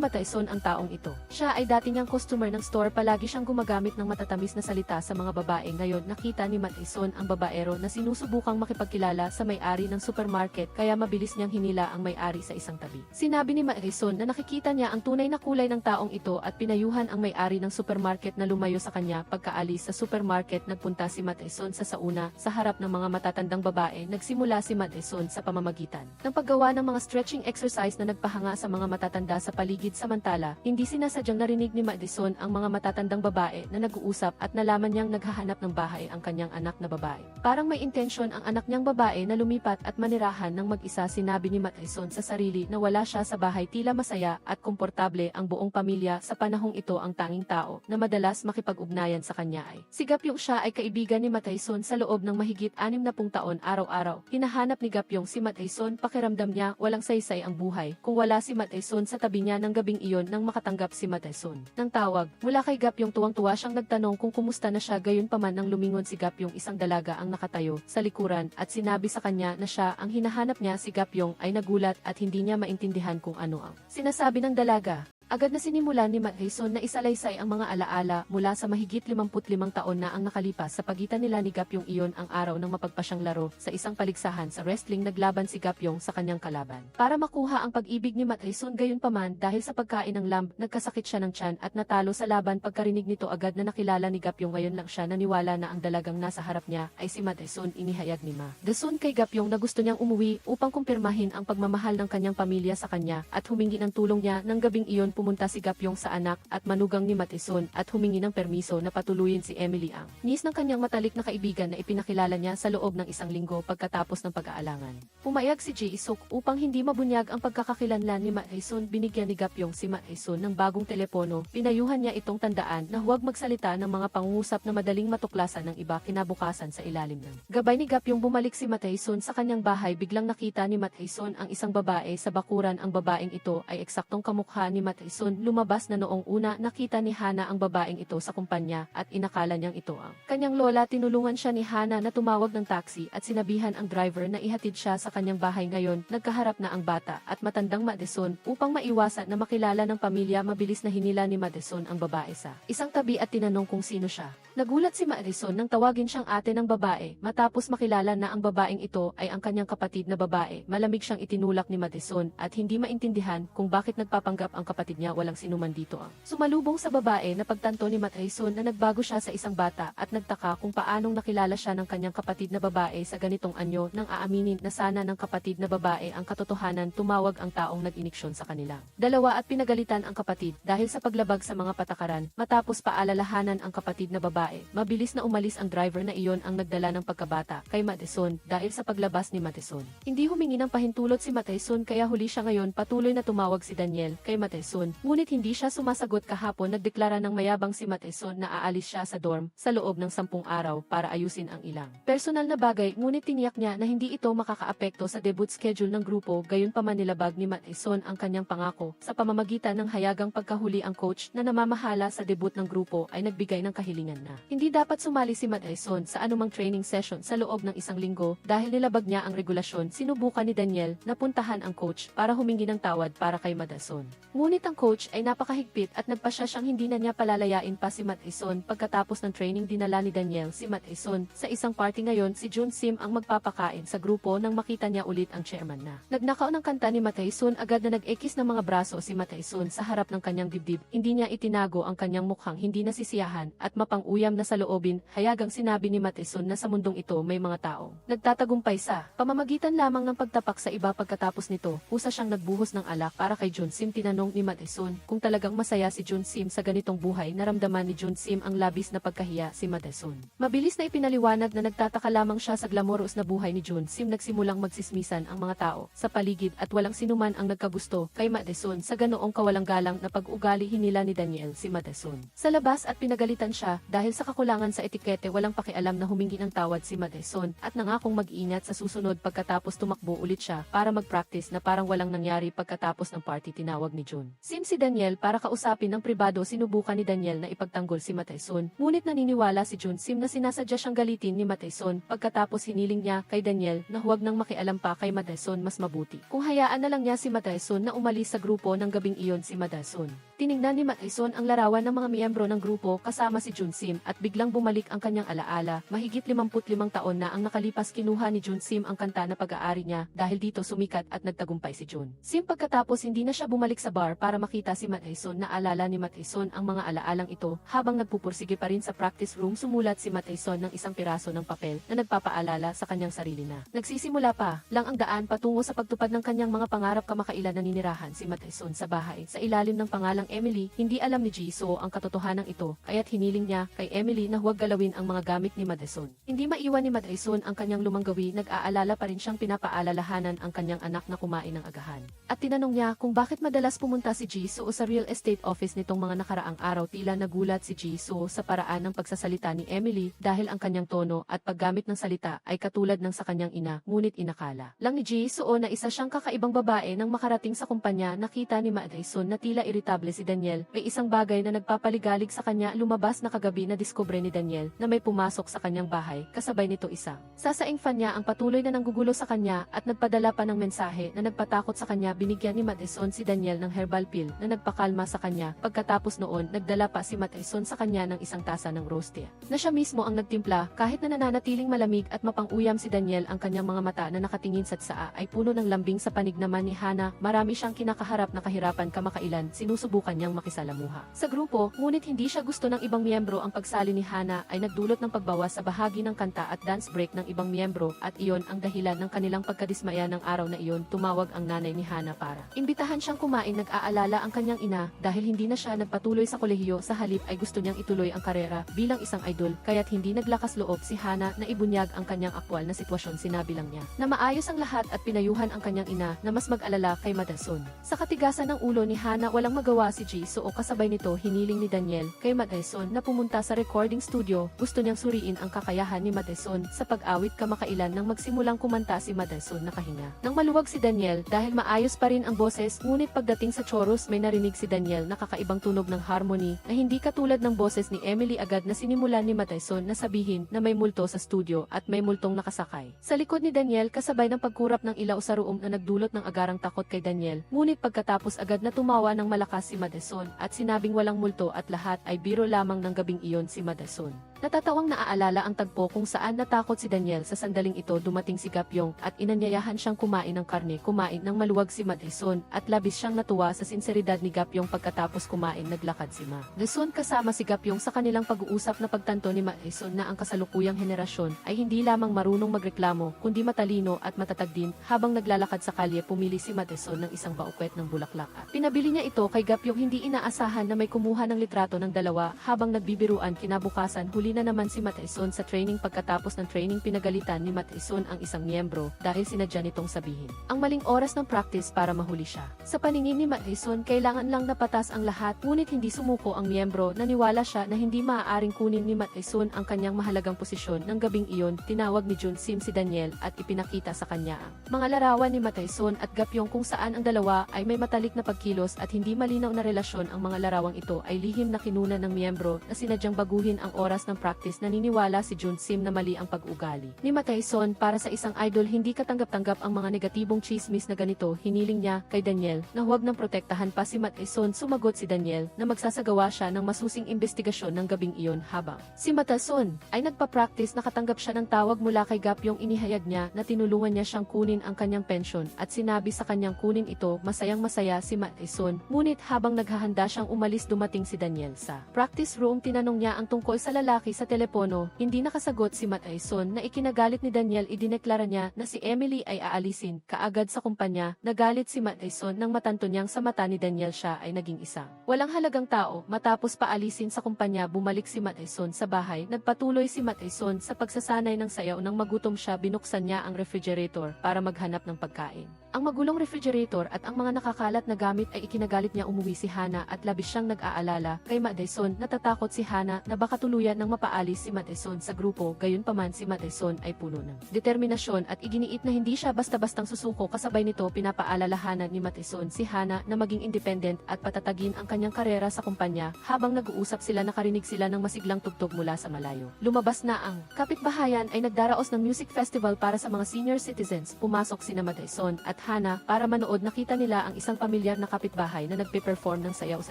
Speaker 1: Madison ang taong ito. Siya ay dati niyang customer ng store. Palagi siyang gumagamit ng matatamis na salita sa mga babae. Ngayon, nakita ni Madison ang babaero na sinusubukang makipagkilala sa may-ari ng supermarket, kaya mabilis niyang hinila ang may-ari sa isang tabi. Sinabi ni Madison na nakikita niya ang tunay na kulay ng taong ito at pinayuhan ang may-ari ng supermarket na lumayo sa kanya. Pagkaalis sa supermarket, nagpunta si Madison sa sauna sa harap ng mga matatandang babae. Nagsimula si Madison sa pamamagitan ng paggawa ng mga stretching exercise na nagpahanga sa mga matatanda sa paligid. Samantala, hindi sinasadyang narinig ni Madison ang mga matatandang babae na nag-uusap at nalaman niyang naghahanap ng bahay ang kanyang anak na babae. Parang may intensyon ang anak niyang babae na lumipat at manirahan ng mag-isa. Sinabi ni Madison sa sarili na wala siya sa bahay. Tila masaya at komportable ang buong pamilya. Sa panahong ito, ang tanging tao na madalas makipag-ugnayan sa kanya ay si Gapyong. Siya ay kaibigan ni Madison sa loob ng mahigit 60 taon. Araw-araw, hinahanap ni Gapyong si Madison. Pakiramdam niya walang saysay ang buhay kung wala si Madison sa tabi niya. Ng gabing iyon, nang makatanggap si Madison ng tawag mula kay Gapyong, tuwang-tuwa siyang nagtanong kung kumusta na siya. Gayunpaman, nang lumingon si Gapyong, isang dalaga ang nakatayo sa likuran at sinabi sa kanya na siya ang hinahanap niya. Si Gapyong ay nagulat at hindi niya maintindihan kung ano ang sinasabi ng dalaga. Agad na sinimulan ni Madison na isalaysay ang mga alaala mula sa mahigit 55 taon na ang nakalipas sa pagitan nila ni Gapyong. Iyon ang araw ng mapagpasyang laro sa isang paligsahan sa wrestling. Naglaban si Gapyong sa kanyang kalaban para makuha ang pag-ibig ni Madison. Gayunpaman, dahil sa pagkain ng lamb, nagkasakit siya ng tiyan at natalo sa laban. Pagkarinig nito, agad na nakilala ni Gapyong. Ngayon lang siya naniwala na ang dalagang nasa harap niya ay si Madison. Inihayag ni Madison kay Gapyong na gusto niyang umuwi upang kumpirmahin ang pagmamahal ng kanyang pamilya sa kanya at humingi ng tulong niya. Ng gabing iyon, pumunta si Gapyong sa anak at manugang ni Madison at humingi ng permiso na patuluyin si Emily, ang niece ng kanyang matalik na kaibigan na ipinakilala niya sa loob ng 1 linggo pagkatapos ng pag-aalangan. Pumayag si Jae-suk upang hindi mabunyag ang pagkakakilanlan ni Madison. Binigyan ni Gapyong si Madison ng bagong telepono. Pinayuhan niya itong tandaan na huwag magsalita ng mga pangungusap na madaling matuklasan ng iba. Kinabukasan, sa ilalim ng gabay ni Gapyong, bumalik si Madison sa kanyang bahay. Biglang nakita ni Madison ang isang babae sa bakuran. Ang babaeng ito ay eksaktong kamukha ni Madison. Lumabas na noong una nakita ni Hana ang babaeng ito sa kumpanya at inakala niyang ito ang kanyang lola. Tinulungan siya ni Hana na tumawag ng taxi at sinabihan ang driver na ihatid siya sa kanyang bahay. Ngayon, nagkaharap na ang bata at matandang Madison upang maiwasan na makilala ng pamilya. Mabilis na hinila ni Madison ang babae sa isang tabi at tinanong kung sino siya. Nagulat si Madison nang tawagin siyang ate ng babae matapos makilala na ang babaeng ito ay ang kanyang kapatid na babae. Malamig siyang itinulak ni Madison at hindi maintindihan kung bakit nagpapanggap ang kapatid niya. Walang sinuman dito ang sumalubong sa babae. Napagtanto ni Madison na nagbago siya sa isang bata at nagtaka kung paanong nakilala siya ng kanyang kapatid na babae sa ganitong anyo. Nang aaminin na sana ng kapatid na babae ang katotohanan, tumawag ang taong nag-iniksyon sa kanila dalawa at pinagalitan ang kapatid dahil sa paglabag sa mga patakaran. Matapos paalalahanan ang kapatid na babae, mabilis na umalis ang driver na iyon ang nagdala ng pagkabata kay Madison. Dahil sa paglabas ni Madison, hindi humingi ng pahintulot si Madison, kaya huli siya. Ngayon, patuloy na tumawag si Daniel kay Madison, ngunit hindi siya sumasagot. Kahapon, nagdeklara ng mayabang si Madison na aalis siya sa dorm sa loob ng 10 araw para ayusin ang ilang personal na bagay, ngunit tiniyak niya na hindi ito makakaapekto sa debut schedule ng grupo. Gayunpaman, nilabag ni Madison ang kanyang pangako sa pamamagitan ng hayagang pagkahuli. Ang coach na namamahala sa debut ng grupo ay nagbigay ng kahilingan na hindi dapat sumali si Madison sa anumang training session sa loob ng 1 linggo dahil nilabag niya ang regulasyon. Sinubukan ni Daniel na puntahan ang coach para humingi ng tawad para kay Madison, ngunit ang coach ay napakahigpit at nagpasya siyang hindi na niya palalayain pa si Matt Ison. Pagkatapos ng training dinala ni Daniel si Matt Ison. Sa isang party ngayon si Jun Sim ang magpapakain sa grupo nang makita niya ulit ang chairman na. Nagnakaw ng kanta ni Matt Ison, agad na nag-ekis ng mga braso si Matt Ison sa harap ng kanyang dibdib. Hindi niya itinago ang kanyang mukhang hindi nasisiyahan at mapang-uyam na saloobin. Hayagang sinabi ni Matt Ison na sa mundong ito may mga tao nagtatagumpay sa pamamagitan lamang ng pagtapak sa iba. Pagkatapos nito, kusa siyang nagbuhos ng alak para kay Jun Sim. Tinanong ni Matt Ison kung talagang masaya si Jun Sim sa ganitong buhay. Naramdaman ni Jun Sim ang labis na pagkahiya si Matt Ison. Mabilis na ipinaliwanag na nagtataka lamang siya sa glamorous na buhay ni Jun Sim. Nagsimulang magsismisan ang mga tao sa paligid at walang sinuman ang nagkagusto kay Matt Ison. Sa ganoong kawalang galang na pag-ugali hinila ni Daniel si Matt Ison sa labas at pinagalitan siya dahil sa kakulangan sa etikete. Walang pakialam na humingi ng tawad si Matt Ison at nangakong mag-ingat sa susunod. Pagkatapos tumakbo ulit siya para mag-practice na parang walang nangyari. Pagkatapos ng party tinawag ni Jun Sim si Daniel para kausapin ng pribado. Sinubukan ni Daniel na ipagtanggol si Matt Ison, ngunit naniniwala si Jun Sim na sinasadya siyang galitin ni Matt Ison. Pagkatapos hiniling niya kay Daniel na huwag nang makialam pa kay Matt Ison, mas mabuti kung hayaan na lang niya si Matt Ison na umalis sa grupo. Ng gabing iyon si Matt Ison tiningnan ni Matt Ison ang larawan ng mga miyembro ng grupo kasama si Jun Sim at biglang bumalik ang kanyang alaala. Mahigit 55 taon na ang nakalipas. Kinuha ni Jun Sim ang kanta na pag-aari niya dahil dito sumikat at nagtagumpay si Jun Sim. Pagkatapos hindi na siya bumalik sa bar para makita si Matt Ison. Naalala ni Matt Ison ang mga alaalang ito habang nagpupursige pa rin sa practice room. Sumulat si Matt Ison ng isang piraso ng papel na nagpapaalala sa kanyang sarili na nagsisimula pa lang ang daan patungo sa pagtupad ng kanyang mga pangarap. Kamakailan naninirahan si Matt Ison sa bahay sa ilalim ng pangalang Emily. Hindi alam ni Jisoo ang katotohanan ito, kaya't hiniling niya kay Emily na huwag galawin ang mga gamit ni Matt Ison. Hindi maiwan ni Matt Ison ang kanyang lumang gawi. Nag-aalala pa rin siyang pinapaalalahanan ang kanyang anak na kumain ng agahan. At tinanong niya kung bakit madalas pumunta si Jisoo sa real estate office nitong mga nakaraang araw. Tila nagulat si Jisoo sa paraan ng pagsasalita ni Emily dahil ang kanyang tono at paggamit ng salita ay katulad ng sa kanyang ina, ngunit inakala lang ni Jisoo na isa siyang kakaibang babae. Nang makarating sa kumpanya, nakita ni Matt Ison na tila iritable si Daniel. May isang bagay na nagpapaligalig sa kanya. Lumabas na kagabi na diskubre ni Daniel na may pumasok sa kanyang bahay, kasabay nito isang sasaing fan niya ang patuloy na nanggugulo sa kanya at nagpadala pa ng mensahe na nagpatakot sa kanya. Binigyan ni Matt Ison si Daniel ng herbal pill na nagpakalma sa kanya. Pagkatapos noon, nagdala pa si Matt Ison sa kanya ng isang tasa ng rose tea na siya mismo ang nagtimpla. Kahit na nananatiling malamig at mapang-uyam si Daniel, ang kanyang mga mata na nakatingin sa tsaa ay puno ng lambing. Sa panig naman ni Hana, marami siyang kinakaharap na kahirapan. Kamakailan, sinusubukan niyang makisalamuha sa grupo, ngunit hindi siya gusto ng ibang miyembro. Ang pagsali ni Hana ay nagdulot ng pagbawas sa bahagi ng kanta at dance break ng ibang miyembro at iyon ang dahilan ng kanilang pagkadismaya. Ng araw na iyon, tumawag ang nanay ni Hana para imbitahan siyang kumain. Nag-aalala ang kanyang ina dahil hindi na siya nagpatuloy sa kolehiyo. Sa halip ay gusto niyang ituloy ang karera bilang isang idol, kaya't hindi naglakas loob si Hana na ibunyag ang kanyang aktwal na sitwasyon. Sinabi lang niya na maayos ang lahat at pinayuhan ang kanyang ina na mas mag-alala kay Matt Ison. Sa katigasan ng ulo ni Hana, walang magawa si Jisoo. Kasabay nito, hiniling ni Daniel kay Matt Ison na pumunta sa recording studio. Gusto niyang suriin ang kakayahan ni Matt Ison sa pag-awit. Kamakailan nang magsimulang kumanta si Matt Ison, nakahinga nang maluwag si Daniel dahil maayos pa rin ang boses, ngunit pagdating sa chorus may narinig si Daniel na kakaibang tunog ng harmony na hindi katulad ng boses ni Emily. Agad na sinimulan ni Matt Ison na sabihin na may multo sa studio at may multong nakasakay sa likod ni Daniel, kasabay ng pagkurap ng ilaw sa room na nagdulot ng agarang takot kay Daniel. Ngunit pagkatapos agad na tumawa ng malakas si Matt Ison at sinabing walang multo at lahat ay biro lamang. Ng gabing iyon si Matt Ison natatawang naaalala ang tagpo kung saan natakot si Daniel. Sa sandaling ito, dumating si Gapyong at inanyayahan siyang kumain ng karne. Kumain ng maluwag si Matt Ison at labis siyang natuwa sa sinseridad ni Gapyong. Pagkatapos kumain, naglakad si Matt Ison kasama si Gapyong sa kanilang pag-uusap. Na pagtanto ni Matt Ison na ang kasalukuyang henerasyon ay hindi lamang marunong magreklamo kundi matalino at matatag din. Habang naglalakad sa kalye, pumili si Matt Ison ng isang baukwet ng bulaklak at pinabili niya ito kay Gapyong. Hindi inaasahan na may kumuha ng litrato ng dalawa. Habang nagbibiruan, kinabukasan huli na naman si Matt Ison sa training. Pagkatapos ng training, pinagalitan ni Matt Ison ang isang miyembro dahil sinadya nitong sabihin ang maling oras ng practice para mahuli siya. Sa paningin ni Matt Ison, kailangan lang napatas ang lahat, ngunit hindi sumuko ang miyembro. Naniwala siya na hindi maaaring kunin ni Matt Ison ang kanyang mahalagang posisyon. Ng gabing iyon, tinawag ni Jun Sim si Daniel at ipinakita sa kanya ang mga larawan ni Matt Ison at Gapyong kung saan ang dalawa ay may matalik na pagkilos at hindi malinaw na relasyon. Ang mga larawang ito ay lihim na kinunan ng miyembro na sinadyang baguhin ang oras ng ng practice naniniwala si Junsim na mali ang pag-ugali ni Ma Tyson. Para sa isang idol hindi katanggap-tanggap ang mga negatibong chismis na ganito. Hiniling niya kay Daniel na huwag nang protektahan pa si Ma Tyson. Sumagot si Daniel na magsasagawa siya ng masusing investigasyon ng gabing iyon habang si Ma Tyson ay nagpa-practice. Nakatanggap siya ng tawag mula kay Gapyong. Inihayag niya na tinulungan niya siyang kunin ang kanyang pensyon at sinabi sa kanyang kunin ito. Masayang masaya si Ma Tyson, ngunit habang naghahanda siyang umalis dumating si Daniel sa practice room. Tinanong niya ang tungkol sa lalaki sa telepono. Hindi nakasagot si Ma Tyson na ikinagalit ni Daniel. Idineklara niya na si Emily ay aalisin kaagad sa kumpanya. Nagalit si Ma Tyson nang matanto niyang sa mata ni Daniel siya ay naging isang walang halagang tao. Matapos paalisin sa kumpanya, bumalik si Ma Tyson sa bahay. Nagpatuloy si Ma Tyson sa pagsasanay ng sayaw. Nang magutom siya, binuksan niya ang refrigerator para maghanap ng pagkain. Ang magulong refrigerator at ang mga nakakalat na gamit ay ikinagalit niya. Umuwi si Hana at labis siyang nag-aalala kay Ma Tyson. Natatakot si Hana na baka tuluyan ng mapaalis si Ma Tyson sa grupo. Gayunpaman si Ma Tyson ay puno ng determinasyon at iginiit na hindi siya basta-bastang susuko. Kasabay nito, pinapaalalahanan ni Ma Tyson si Hana na maging independent at patatagin ang kanyang karera sa kumpanya. Habang nag-uusap sila, nakarinig sila ng masiglang tugtog mula sa malayo. Lumabas na ang kapitbahayan ay nagdaraos ng music festival para sa mga senior citizens. Pumasok sina Ma Tyson at Hana para manood. Nakita nila ang isang pamilyar na kapitbahay na nagpe-perform ng sayaw sa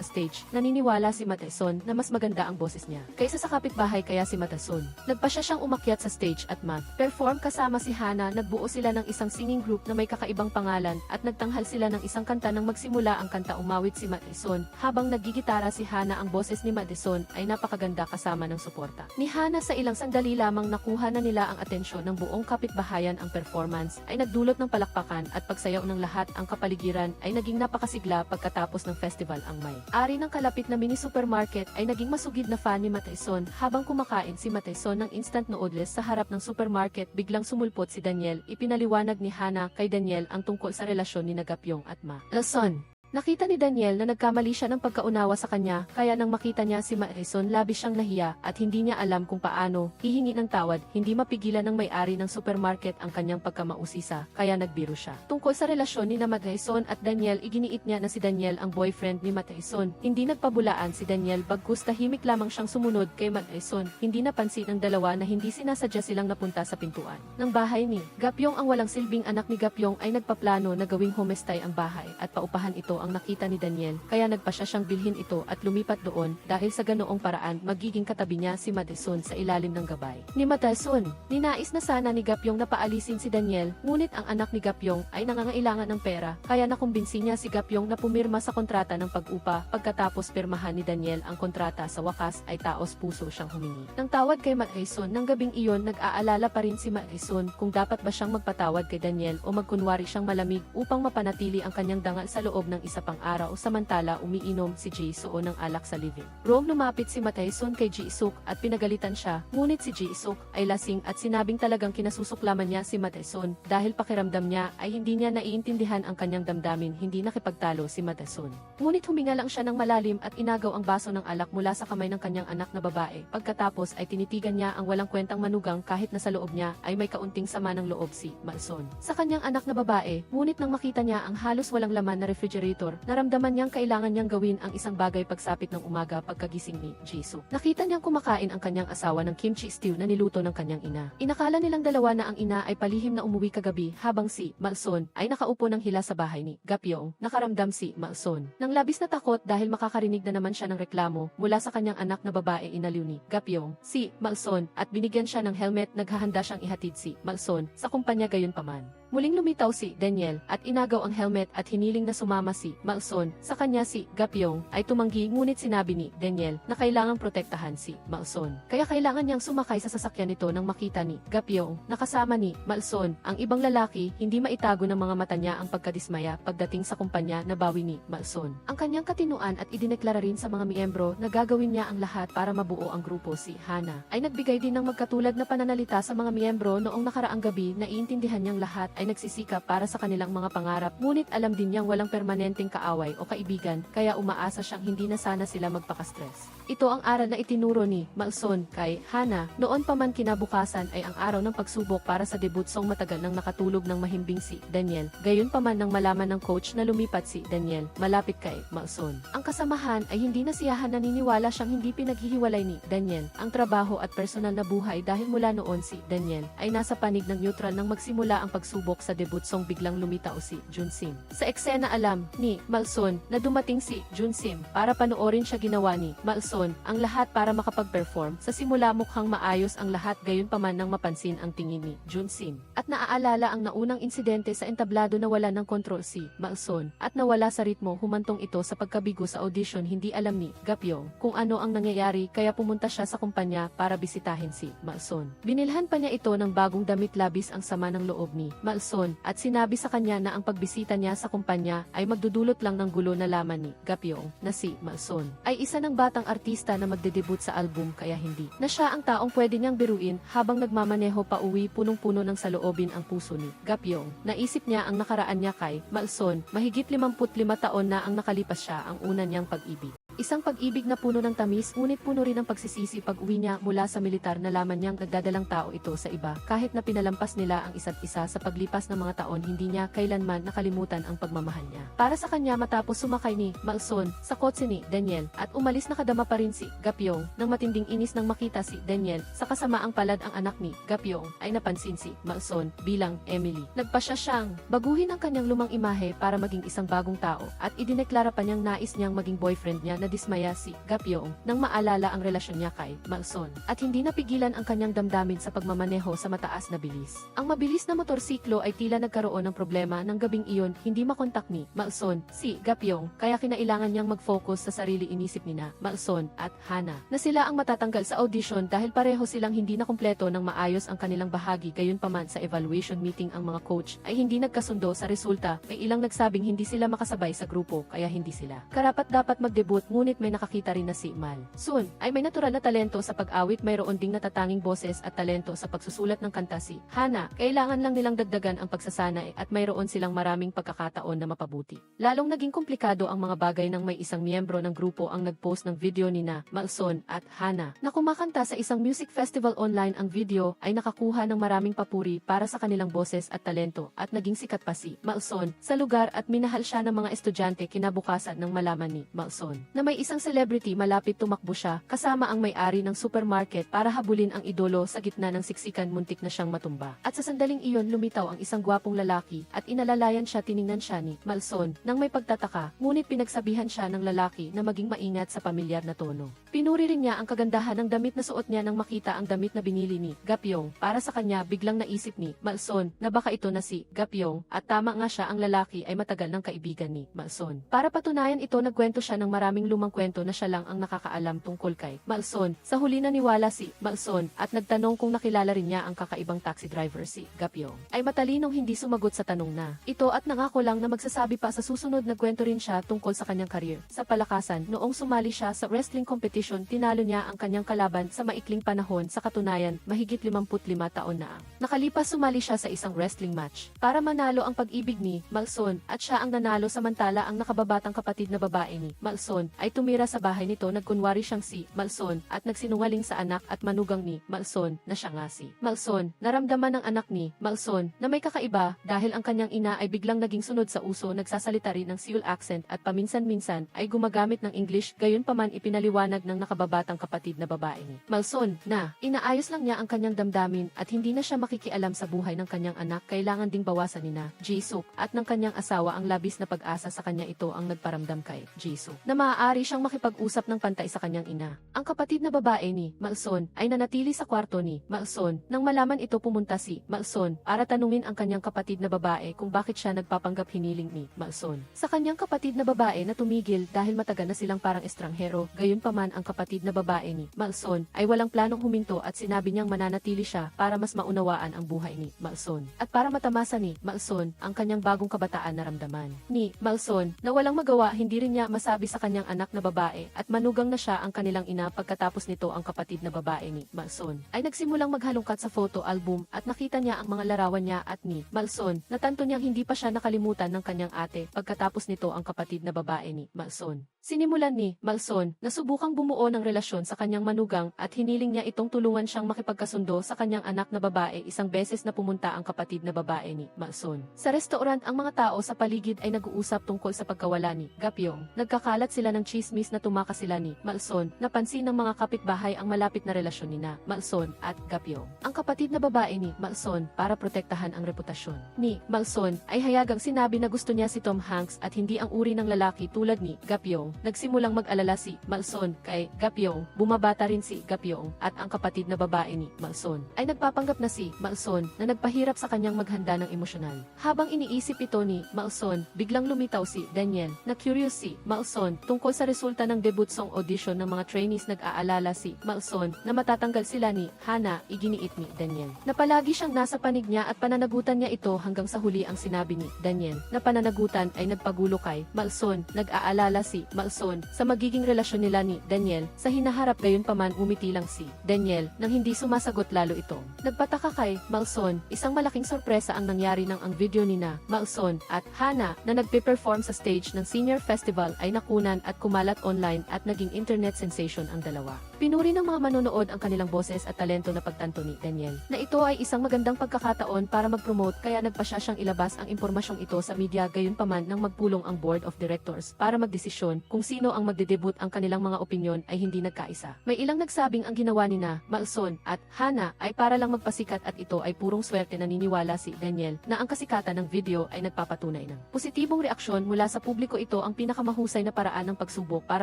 Speaker 1: stage. Naniniwala si Ma Tyson na mas maganda ang boses niya kaysa sa kapitbahay, kaya si Ma Tyson nagpasya siyang umakyat sa stage at mag-perform kasama si Hana. Nagbuo sila ng isang singing group na may kakaibang pangalan at nagtanghal sila ng isang kanta. Nang magsimula ang kanta, umawit si Ma Tyson habang nagigitara si Hana. Ang boses ni Ma Tyson ay napakaganda kasama ng suporta ni Hana. Sa ilang sandali lamang nakuha na nila ang atensyon ng buong kapitbahayan. Ang performance ay nagdulot ng palakpakan at pagsayaw ng lahat. Ang kapaligiran ay naging napakasigla. Pagkatapos ng festival, ang may-ari ng kalapit na mini supermarket ay naging masugid na fan ni Ma Tyson. Habang kumakain si Ma Tyson ng instant noodles sa harap ng supermarket, biglang sumulpot si Daniel. Ipinaliwanag ni Hana kay Daniel ang tungkol sa relasyon ni Gapyong at Ma Tyson. Nakita ni Daniel na nagkamali siya ng pagkaunawa sa kanya, kaya nang makita niya si Ma Tyson, labis siyang nahiya at hindi niya alam kung paano hihingi ng tawad. Hindi mapigilan ng may-ari ng supermarket ang kanyang pagkamausisa, kaya nagbiro siya. Tungkol sa relasyon ni Ma Tyson at Daniel, iginiit niya na si Daniel ang boyfriend ni Ma Tyson. Hindi nagpabulaan si Daniel, bagkus tahimik lamang siyang sumunod kay Ma Tyson. Hindi napansin ng dalawa na hindi sinasadya silang napunta sa pintuan ng bahay ni Gapyong. Ang walang silbing anak ni Gapyong ay nagpaplano na gawing homestay ang bahay at paupahan ito ang nakita ni Daniel, kaya nagpasya siyang bilhin ito at lumipat doon. Dahil sa ganoong paraan, magiging katabi niya si Ma Tyson sa ilalim ng gabay ni Ma Tyson. Ninais na sana ni Gapyong na paalisin si Daniel, ngunit ang anak ni Gapyong ay nangangailangan ng pera, kaya nakumbinsi niya si Gapyong na pumirma sa kontrata ng pag-upa. Pagkatapos pirmahan ni Daniel ang kontrata, sa wakas ay taos puso siyang humingi ng tawad kay Ma Tyson. Nang gabing iyon, nag-aalala pa rin si Ma Tyson kung dapat ba siyang magpatawad kay Daniel o magkunwari siyang malamig upang mapanatili ang kanyang dangal sa loob ng isa pang araw. Samantala, umiinom si Jisoo ng alak sa living room. Lumapit si Ma Tyson kay Jisoo at pinagalitan siya, ngunit si Jisoo ay lasing at sinabing talagang kinasusuklaman niya si Ma Tyson dahil pakiramdam niya ay hindi niya naiintindihan ang kanyang damdamin. Hindi nakipagtalo si Ma Tyson, ngunit huminga lang siya ng malalim at inagaw ang baso ng alak mula sa kamay ng kanyang anak na babae. Pagkatapos ay tinitigan niya ang walang kwentang manugang kahit na sa loob niya ay may kaunting sama ng loob si Ma Tyson sa kanyang anak na babae. Ngunit nang makita niya ang halos walang laman na refrigerator, naramdaman niyang kailangan niyang gawin ang isang bagay. Pagsapit ng umaga, pagkagising ni Jisoo, nakita niyang kumakain ang kanyang asawa ng kimchi stew na niluto ng kanyang ina. Inakala nilang dalawa na ang ina ay palihim na umuwi kagabi, habang si Ma Tyson ay nakaupo ng hila sa bahay ni Gapyong. Nakaramdam si Ma Tyson nang labis na takot dahil makakarinig na naman siya ng reklamo mula sa kanyang anak na babae. Inaliw ni Gapyong si Ma Tyson at binigyan siya ng helmet. Naghahanda siyang ihatid si Ma Tyson sa kumpanya. Gayunpaman, muling lumitaw si Daniel at inagaw ang helmet at hiniling na sumama si Ma Tyson sa kanya. Si Gapyong ay tumanggi, ngunit sinabi ni Daniel na kailangang protektahan si Ma Tyson, kaya kailangan niyang sumakay sa sasakyan nito. Nang makita ni Gapyong na kasama ni Ma Tyson ang ibang lalaki, hindi maitago ng mga mata niya ang pagkadismaya. Pagdating sa kumpanya, nabawi ni Ma Tyson ang kanyang katinuan at idineklara rin sa mga miyembro na gagawin niya ang lahat para mabuo ang grupo. Si Hana ay nagbigay din ng magkatulad na pananalita sa mga miyembro noong nakaraang gabi. Naiintindihan niyang lahat ay nagsisikap para sa kanilang mga pangarap, ngunit alam din niyang walang permanente permanenteng kaaway o kaibigan, kaya umaasa siyang hindi na sana sila magpaka-stress. Ito ang aral na itinuro ni Malson kay Hana. Noon pa man kinabukasan ay ang araw ng pagsubok para sa debut song matagal nang nakatulog ng mahimbing si Daniel. Gayon pa man nang malaman ng coach na lumipat si Daniel malapit kay Malson. Ang kasamahan ay hindi na siyahan, naniniwala siyang hindi pinaghihiwalay ni Daniel ang trabaho at personal na buhay dahil mula noon si Daniel ay nasa panig ng neutral nang magsimula ang pagsubok sa debut song. Biglang lumitaw si Junsim. Sa eksena alam ni Malson na dumating si Junsim para panoorin siya. Ginawa ni Malson ang lahat para makapag-perform. Sa simula mukhang maayos ang lahat, gayon pa man nang mapansin ang tingin ni Junsim. At naaalala ang naunang insidente sa entablado na wala ng kontrol si Malson at nawala sa ritmo. Humantong ito sa pagkabigo sa audition. Hindi alam ni Gapyong kung ano ang nangyayari kaya pumunta siya sa kumpanya para bisitahin si Malson. Binilhan pa niya ito ng bagong damit. Labis ang sama ng loob ni Malson at sinabi sa kanya na ang pagbisita niya sa kumpanya ay magdudulot lang ng gulo. Nalaman ni Gapyong na si Malson ay isa ng batang artista na magdedebut sa album kaya hindi na siya ang taong pwede niyang biruin. Habang nagmamaneho pa uwi, punong-puno ng saloobin ang puso ni Gapyong. Naisip niya ang nakaraan niya kay Malson. Mahigit 55 taon na ang nakalipas, siya ang una niyang pag-ibig. Isang pag-ibig na puno ng tamis, ngunit puno rin ng pagsisisi. Pag uwi niya mula sa militar, nalaman niyang nagdadalang tao ito sa iba. Kahit na pinalampas nila ang isa't isa sa paglipas ng mga taon, hindi niya kailanman nakalimutan ang pagmamahal niya. Para sa kanya, matapos sumakay ni Malson sa kotse ni Daniel at umalis, nakadama pa rin si Gapyong ng matinding inis nang makita si Daniel. Sa kasamaang palad, ang anak ni Gapyong ay napansin si Malson bilang Emily. Nagpasya siyang baguhin ang kanyang lumang imahe para maging isang bagong tao at idineklara pa niyang nais niyang maging boyfriend niya. Nadismaya si Gapyong nang maalala ang relasyon niya kay Malson at hindi napigilan ang kanyang damdamin sa pagmamaneho sa mataas na bilis. Ang mabilis na motorsiklo ay tila nagkaroon ng problema ng gabing iyon. Hindi makontak ni Malson si Gapyong kaya kinailangan niyang mag-focus sa sarili. Inisip nina Malson at Hana na sila ang matatanggal sa audition dahil pareho silang hindi na kumpleto ng maayos ang kanilang bahagi. Gayon pa man, sa evaluation meeting ang mga coach ay hindi nagkasundo sa resulta. May ilang nagsabing hindi sila makasabay sa grupo kaya hindi sila karapat-dapat mag-debut. Ngunit may nakakita rin na si Malson ay may natural na talento sa pag-awit. Mayroon ding natatanging boses at talento sa pagsusulat ng kanta si Hana. Kailangan lang nilang dagdagan ang pagsasanay at mayroon silang maraming pagkakataon na mapabuti. Lalong naging komplikado ang mga bagay nang may isang miyembro ng grupo ang nag-post ng video ni na Malson at Hana na kumakanta sa isang music festival online. Ang video ay nakakuha ng maraming papuri para sa kanilang boses at talento at naging sikat pa si Malson sa lugar at minahal siya ng mga estudyante. Kinabukasan ng malaman ni Malson na may isang celebrity, malapit tumakbo siya kasama ang may-ari ng supermarket para habulin ang idolo. Sa gitna ng siksikan, muntik na siyang matumba. At sa sandaling iyon, lumitaw ang isang gwapong lalaki at inalalayan siya. Tiningnan siya ni Malson nang may pagtataka, ngunit pinagsabihan siya ng lalaki na maging maingat sa pamilyar na tono. Pinuri rin niya ang kagandahan ng damit na suot niya nang makita ang damit na binili ni Gapyong para sa kanya. Biglang naisip ni Malson na baka ito na si Gapyong at tama nga siya, ang lalaki ay matagal ng kaibigan ni Malson. Para patunayan ito, nagkwento siya ng maraming lumang kwento na siya lang ang nakakaalam tungkol kay Malson. Sa huli, naniwala si Malson at nagtanong kung nakilala rin niya ang kakaibang taxi driver. Si Gapyong ay matalinong hindi sumagot sa tanong na ito at nangako lang na magsasabi pa sa susunod. Nagkwento rin siya tungkol sa kanyang career sa palakasan. Noong sumali siya sa wrestling competition, tinalo niya ang kanyang kalaban sa maikling panahon. Sa katunayan, mahigit 55 taon na ang nakalipas. Sumali siya sa isang wrestling match para manalo ang pag-ibig ni Malson at siya ang nanalo, samantala ang nakababatang kapatid na babae ni Malson ay tumira sa bahay nito. Nagkunwari siyang si Malson at nagsinungaling sa anak at manugang ni Malson na siya nga si Malson. Naramdaman ng anak ni Malson na may kakaiba dahil ang kanyang ina ay biglang naging sunod sa uso, nagsasalita rin ng Seoul accent at paminsan-minsan ay gumagamit ng English. Gayon pa man, ipinaliwanag ng nakababatang kapatid na babae ni Malson na inaayos lang niya ang kanyang damdamin at hindi na siya makikialam sa buhay ng kanyang anak. Kailangan ding bawasan ni na Jisoo at ng kanyang asawa ang labis na pag-asa sa kanya. Ito ang nagparamdam kay Jisoo na maaari siyang makipag-usap ng pantay sa kanyang ina. Ang kapatid na babae ni Malson ay nanatili sa kwarto ni Malson. Nang malaman ito, pumunta si Malson para tanungin ang kanyang kapatid na babae kung bakit siya nagpapanggap hiniling ni Malson sa kanyang kapatid na babae na tumigil dahil matagal na silang parang estranghero. Gayunpaman, ang kapatid na babae ni Malson ay walang planong huminto at sinabi niyang mananatili siya para mas maunawaan ang buhay ni Malson at para matamasa ni Malson ang kanyang bagong kabataan. Naramdaman ni Malson na walang magawa. Hindi rin niya masabi sa kanyang anak anak na babae at manugang na siya ang kanilang ina. Pagkatapos nito ang kapatid na babae ni Malson ay nagsimulang maghalongkat sa photo album at nakita niya ang mga larawan niya at ni Malson. Natanto niyang hindi pa siya nakalimutan ng kanyang ate. Pagkatapos nito ang kapatid na babae ni Malson. Sinimulan ni Malson na subukang bumuo ng relasyon sa kanyang manugang at hiniling niya itong tulungan siyang makipagkasundo sa kanyang anak na babae. Isang beses na pumunta ang kapatid na babae ni Malson sa restaurant. Ang mga tao sa paligid ay nag-uusap tungkol sa pagkawala ni Gapyong. Nagkakalat sila ng chismis na tumakas sila ni Malson. Napansin ng mga kapitbahay ang malapit na relasyon ni Malson at Gapyong. Ang kapatid na babae ni Malson, para protektahan ang reputasyon ni Malson, ay hayagang sinabi na gusto niya si Tom Hanks at hindi ang uri ng lalaki tulad ni Gapyong. Nagsimulang mag-alala si Malson kay Gapyong. Bumabata rin si Gapyong at ang kapatid na babae ni Malson ay nagpapanggap na si Malson na nagpahirap sa kanyang maghanda ng emosyonal. Habang iniisip ito ni Malson, biglang lumitaw si Daniel. Na curious si Malson tungkol sa resulta ng debut song audition ng mga trainees. Nag-aalala si Malson na matatanggal sila ni Hana. Iginiit ni Daniel na palagi siyang nasa panig niya at pananagutan niya ito hanggang sa huli. Ang sinabi ni Daniel na pananagutan ay nagpagulo kay Malson. Nag-aalala si Malson sa magiging relasyon nila ni Daniel. Sa hinaharap gayunpaman umiti lang si Daniel nang hindi sumasagot. Lalo itong nagpataka kay Malson. Isang malaking sorpresa ang nangyari nang ang video ni Malson at Hana na nagpe-perform sa stage ng senior festival ay nakunan at kumalat online at naging internet sensation ang dalawa. Pinuri ng mga manonood ang kanilang boses at talento na pagtanto ni Daniel na ito ay isang magandang pagkakataon para mag-promote, kaya nagpasya siyang ilabas ang impormasyong ito sa media. Gayunpaman nang magpulong ang board of directors para magdesisyon kung sino ang magdedebut. Ang kanilang mga opinyon ay hindi nagkaisa. May ilang nagsabing ang ginawa ni Malson at Hana ay para lang magpasikat at ito ay purong swerte. Naniniwala si Daniel na ang kasikatan ng video ay nagpapatunay ng positibong reaksyon mula sa publiko. Ito ang pinakamahusay na paraan ng pagsubok para